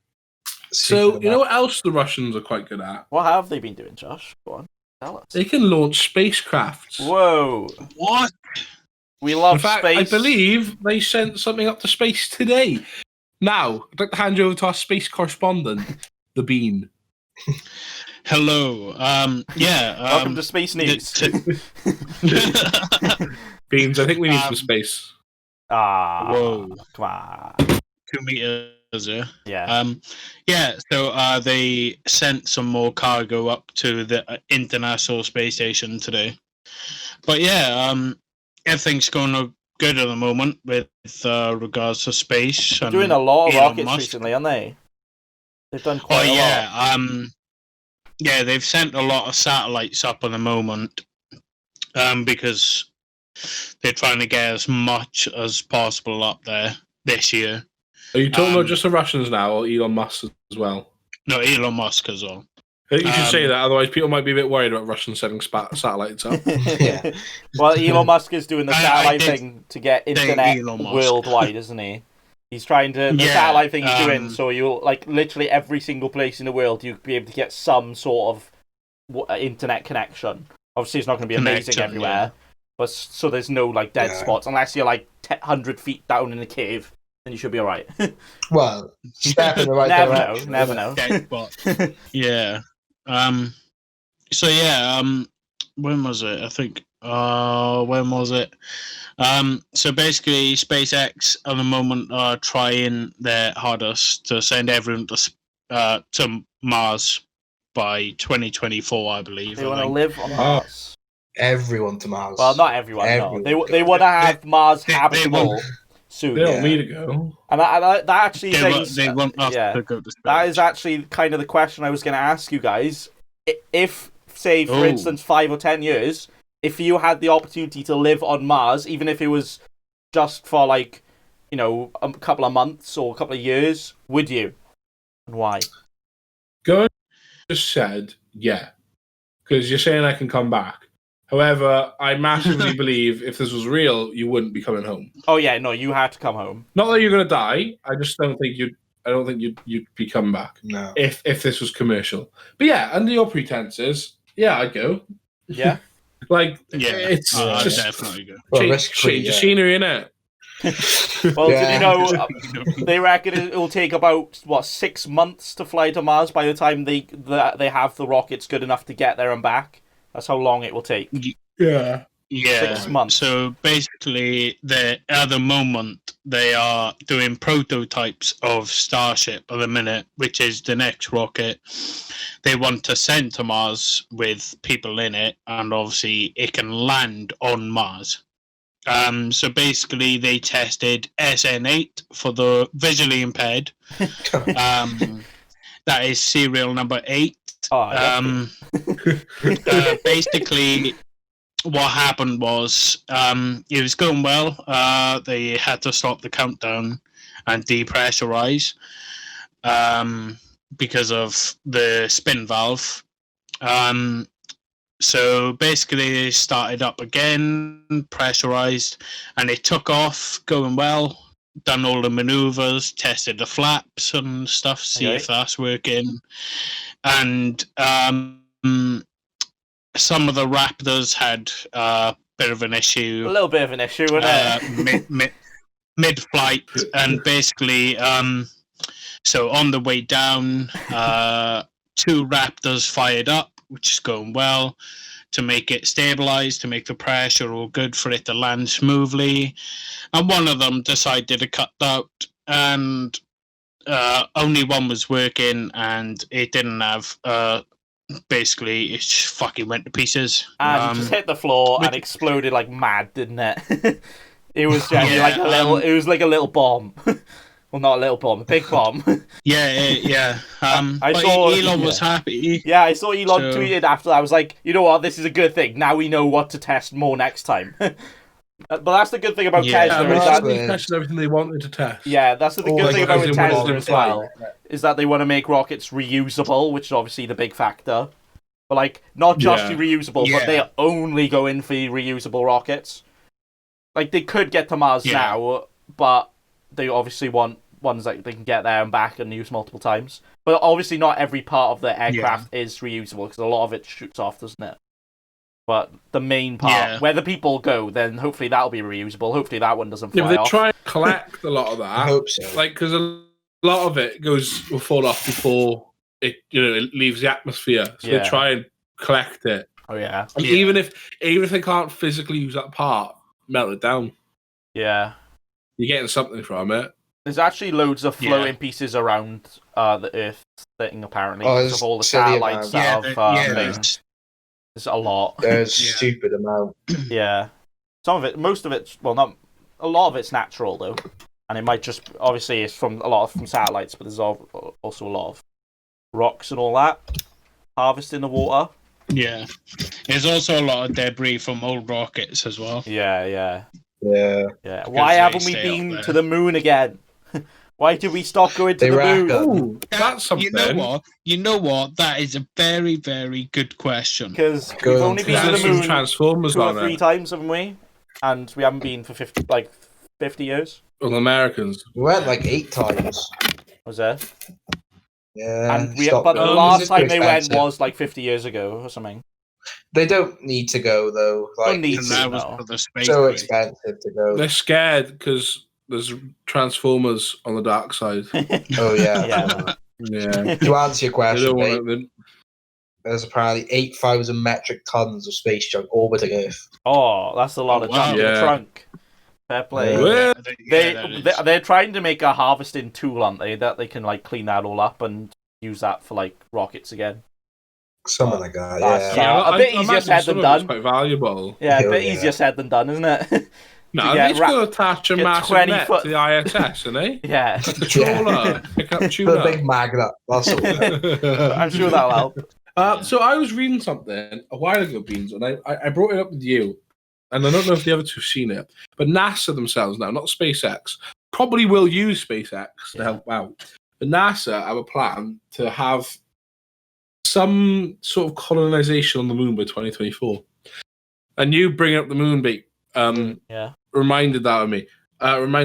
So you know what else the Russians are quite good at? What have they been doing, Josh? Go on, tell us. They can launch spacecrafts. Whoa! What? We love In fact, space. I believe they sent something up to space today. Now, I'd like to hand you over to our space correspondent, the Bean. Hello. Welcome to Space News. Beans, I think we need some space. Whoa. Come on. 2 meters, yeah. Yeah. So they sent some more cargo up to the International Space Station today. But everything's going good at the moment with regards to space. They're doing a lot of rockets recently, aren't they? They've done quite a lot. Yeah, they've sent a lot of satellites up at the moment because they're trying to get as much as possible up there this year. Are you talking about just the Russians now, or Elon Musk as well? No, Elon Musk as well. You should say that, otherwise people might be a bit worried about Russians sending satellites up. Yeah. Well, Elon Musk is doing the satellite thing to get internet worldwide, isn't he? He's trying to... The satellite thing he's doing, so you'll... Like, literally every single place in the world, you'll be able to get some sort of internet connection. Obviously, it's not going to be amazing everywhere. But so there's no, dead spots. Unless you're, 100 feet down in a cave, then you should be alright. Well, step in the right direction. Never know. Dead spot. Yeah. When was it? I think. When was it? So basically, SpaceX at the moment are trying their hardest to send everyone to Mars by 2024, I believe. They want to live on Mars. Everyone to Mars. Well, not everyone. No. They want to have Mars habitable soon. They don't need to go. And that actually they want us to go to space. That is actually kind of the question I was going to ask you guys. If, say, for instance, 5 or 10 years, if you had the opportunity to live on Mars, even if it was just for, a couple of months or a couple of years, would you? And why? Go just said, yeah. Because you're saying I can come back. However, I massively believe if this was real, you wouldn't be coming home. Oh yeah, no, you had to come home. Not that you're going to die. I just don't think you'd. I don't think you'd be coming back. No. If this was commercial, but yeah, under your pretenses, yeah, I'd go. Yeah. It's just definitely go. Change the scenery, innit? Well, did you know they reckon it'll take about 6 months to fly to Mars by the time they have the rockets good enough to get there and back. That's how long it will take. Yeah. 6 months. So basically, at the moment, they are doing prototypes of Starship at the minute, which is the next rocket they want to send to Mars with people in it, and obviously it can land on Mars. So basically, they tested SN8 for the visually impaired. That is serial number 8. Oh, Basically, what happened was it was going well. They had to stop the countdown and depressurize because of the spin valve. So basically, they started up again, pressurized, and it took off, going well. Done all the maneuvers, tested the flaps and stuff, see if that's working. And some of the Raptors had a bit of an issue. A little bit of an issue, wasn't it? Mid-flight, and basically, so on the way down, 2 Raptors fired up, which is going well, to make it stabilize, to make the pressure all good for it to land smoothly. And one of them decided to cut out, and only one was working, and it didn't have. Basically, it just fucking went to pieces. And just hit the floor and exploded like mad, didn't it? It was genuinely like a little. It was like a little bomb. Well, not a little bomb, a big bomb. Yeah. I saw Elon was happy. Yeah, I saw Elon tweeted after that. I was like, you know what, this is a good thing. Now we know what to test more next time. But that's the good thing about Tesla. Is that they tested everything they wanted to test. Yeah, that's the good thing about Tesla as well. Is that they want to make rockets reusable, which is obviously the big factor. But like, not just reusable, but they only go in for reusable rockets. Like, they could get to Mars now, but they obviously want ones that they can get there and back and use multiple times. But obviously not every part of the aircraft is reusable, because a lot of it shoots off, doesn't it? But the main part, where the people go, then hopefully that'll be reusable. Hopefully that one doesn't fly off. Yeah, but they try and collect a lot of that. I hope so. Like, because a lot of it will fall off before it leaves the atmosphere. So they try and collect it. Oh yeah. And even if they can't physically use that part, melt it down. Yeah. You're getting something from it. There's actually loads of floating pieces around the Earth thing, apparently, because of all the satellites that have things. There's a lot. There's a stupid amount. Yeah. Most of it, well, not a lot of it's natural though, and it might just obviously it's from satellites, but there's also a lot of rocks and all that harvesting the water. Yeah, there's also a lot of debris from old rockets as well. Yeah. Why haven't we been to the moon again? Why did we stop going to the moon? Ooh, that's something. You know what? That is a very, very good question. Because we've only been to the moon Transformers 2 or 3 times, haven't we? And we haven't been for 50 years. Well, the Americans. We went like 8 times. Was there? Yeah. And but the last time they went was like 50 years ago or something. They don't need to go though. Like, don't need to. Was so expensive to go. They're scared because there's Transformers on the dark side. Oh yeah. To answer your question, there's apparently 8,000 metric tons of space junk orbiting Earth. Oh, that's a lot of junk in the trunk. Fair play. They're trying to make a harvesting tool, aren't they? That they can like clean that all up and use that for like rockets again. Something like that. A bit easier said than done. Quite valuable. Yeah, a bit easier said than done, isn't it? No, they're just going to attach a massive net to the ISS, isn't they? Yeah. The trawler, pick up tuna. The big magnet. That's all. I'm sure that'll help. So I was reading something a while ago, Beans, and I brought it up with you, and I don't know if the other two have seen it, but NASA themselves now, not SpaceX, probably will use SpaceX to help out. But NASA have a plan to have some sort of colonization on the moon by 2024. And you bringing up the moon bait reminded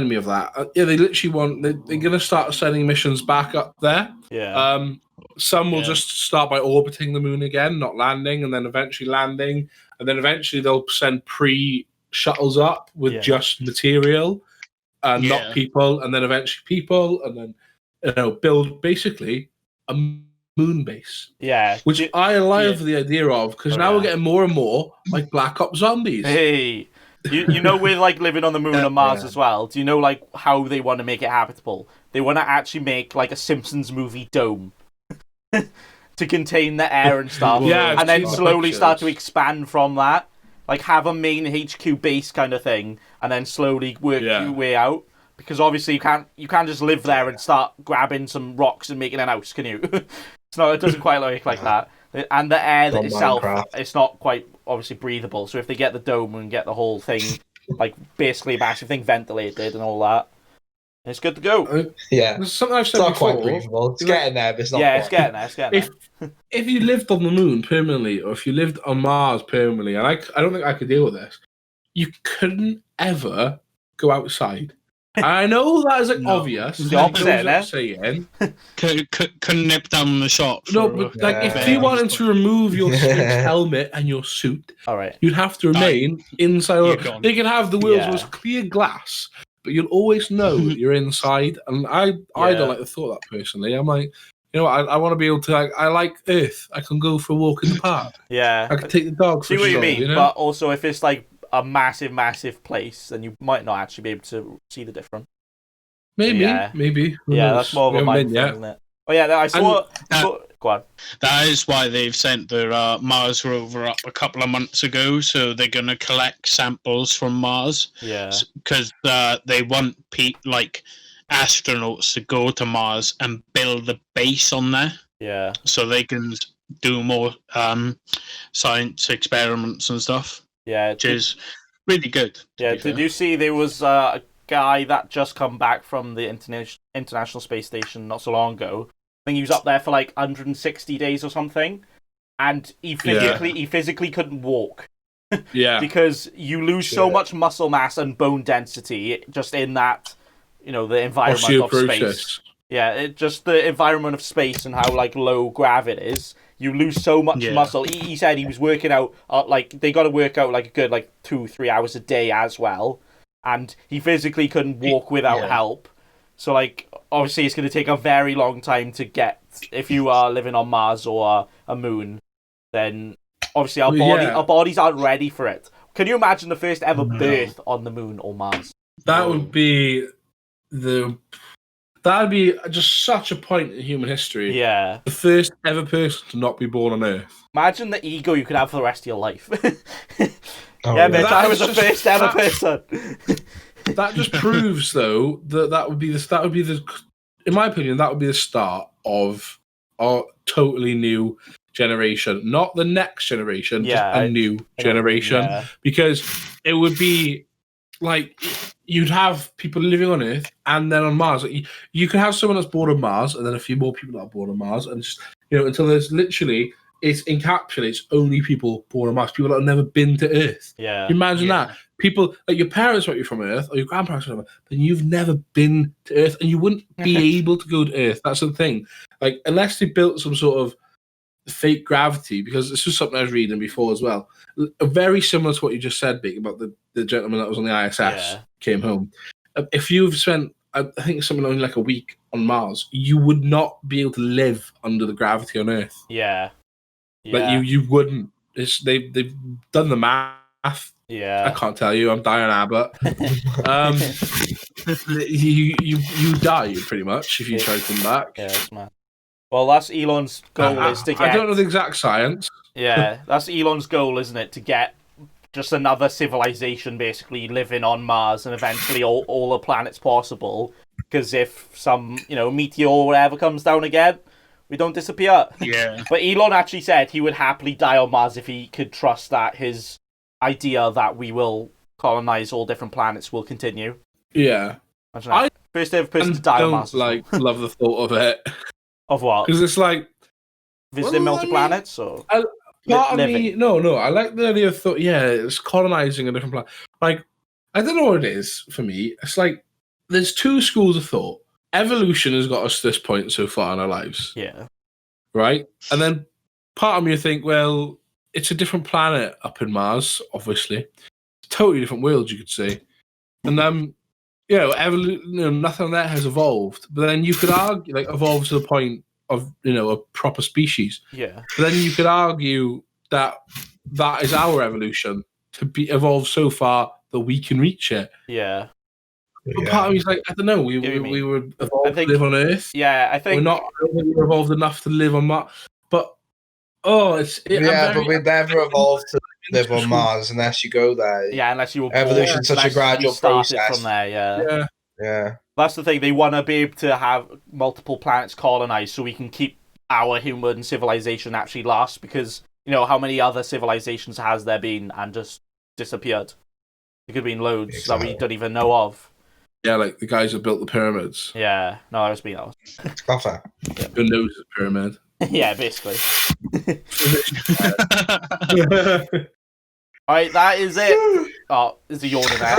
me of that. They literally want they're going to start sending missions back up there. Some will just start by orbiting the moon again, not landing, and then eventually landing, and then eventually they'll send pre-shuttles up with just material and not people, and then eventually people, and then build basically a moon base. Yeah, which I love the idea of, because now we're getting more and more like Black Ops Zombies. Hey, you know, we're like living on the moon and Mars as well. Do you know like how they want to make it habitable? They want to actually make like a Simpsons movie dome to contain the air and stuff, and then slowly start to expand from that. Like have a main HQ base kind of thing, and then slowly work your way out. because obviously you can't just live there and start grabbing some rocks and making an house, can you? It doesn't quite look like that. And the air that itself, it's not quite obviously breathable. So if they get the dome and get the whole thing, like basically a massive thing ventilated and all that, it's good to go. Yeah, something I've said it's not before. Quite breathable. It's getting there, but it's not. Yeah, it's getting there. If you lived on the moon permanently, or if you lived on Mars permanently, and I don't think I could deal with this, you couldn't ever go outside. I know that is obvious. The opposite, saying. Couldn't nip down the shop. No, but if you wanted to remove your space helmet and your suit, all right, you'd have to remain inside. They can have the world's most clear glass, but you'll always know that you're inside. And I don't like the thought of that personally. I'm like, you know, I want to be able to. I like Earth. I can go for a walk in the park. Yeah, I can take the dog. See for what a you stroll, mean, you know? but also if it's like a massive place, then you might not actually be able to see the difference. Maybe. That's more of a mind thing, isn't it? Oh yeah, I saw. Go on. That is why they've sent their Mars rover up a couple of months ago. So they're going to collect samples from Mars. Yeah. Because they want astronauts to go to Mars and build a base on there. Yeah. So they can do more science experiments and stuff. Yeah. Which is really good. Yeah. Did you see there was a guy that just come back from the International Space Station not so long ago? I think he was up there for like 160 days or something, and he physically couldn't walk. Yeah. Because you lose so much muscle mass and bone density just in that, you know, the environment of space. Yeah, just the environment of space and how like low gravity is. You lose so much muscle. He said he was working out they got to work out like a good 2-3 hours a day as well, and he physically couldn't walk without help. So obviously it's going to take a very long time to get, if you are living on Mars or a moon, then obviously our bodies aren't ready for it. Can you imagine the first ever birth on the moon or Mars? That would be that'd be just such a point in human history. Yeah. The first ever person to not be born on Earth. Imagine the ego you could have for the rest of your life. Bitch, I was the first ever person. That just proves, though, that would be the in my opinion, that would be the start of a totally new generation, not the next generation, just a new generation, because it would be like you'd have people living on Earth and then on Mars. You could have someone that's born on Mars and then a few more people that are born on Mars, and just until there's literally it encapsulates only people born on Mars, people that have never been to Earth. Yeah, you imagine that people like your parents might be from Earth or your grandparents from Earth, but you've never been to Earth and you wouldn't be able to go to Earth. That's the thing. Like unless they built some sort of fake gravity, because this was something I was reading before as well. Very similar to what you just said, Big, about the gentleman that was on the ISS came home. If you've spent, I think, something only like a week on Mars, you would not be able to live under the gravity on Earth. Yeah. Like you wouldn't. They've done the math. Yeah. I can't tell you. I'm Diane Abbott. you die pretty much if you try to come back. Yeah, that's mad. Well, that's Elon's goal is to get... I don't know the exact science. Yeah, that's Elon's goal, isn't it? To get just another civilization basically living on Mars and eventually all the planets possible. Because if some, meteor or whatever comes down again, we don't disappear. Yeah. But Elon actually said he would happily die on Mars if he could trust that his idea that we will colonize all different planets will continue. Yeah. First ever person to die on Mars. Love the thought of it. Of what? Because it's like visiting multi-planets or part of me. No. I like the idea of thought. Yeah, it's colonizing a different planet. Like I don't know what it is for me. It's like there's two schools of thought. Evolution has got us to this point so far in our lives. Yeah. Right, and then part of me think, well, it's a different planet up in Mars. Obviously, totally different world, you could say, and nothing there has evolved. But then you could argue, evolved to the point of, a proper species. Yeah. But then you could argue that is our evolution to be evolved so far that we can reach it. Yeah. But part of me is like, I don't know, we were evolved to live on Earth. Yeah, I think we were evolved enough to live on Mars. But but we'd never evolved to live on Mars unless you go there. Yeah, unless you were evolution's such a gradual process from there. Yeah. That's the thing. They want to be able to have multiple planets colonized so we can keep our human civilization actually last, because, you know, how many other civilizations has there been and just disappeared? There could have been loads that we don't even know of. Yeah, like the guys that built the pyramids. Yeah, no, that was me. Scoffer. Who knows the pyramid? Yeah, basically. Alright, that is it. Oh, is he yawning there?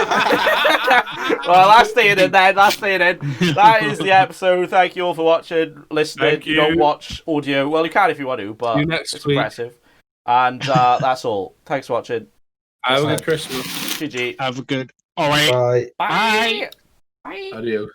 Well, that's staying in then. That's staying in. That is the episode. Thank you all for watching, listening. Thank you. Don't watch audio. Well, you can if you want to, but next it's week. impressive. And that's all. Thanks for watching. Have a good Christmas. GG. Have a good. All right. Bye. Bye. Bye. Adios.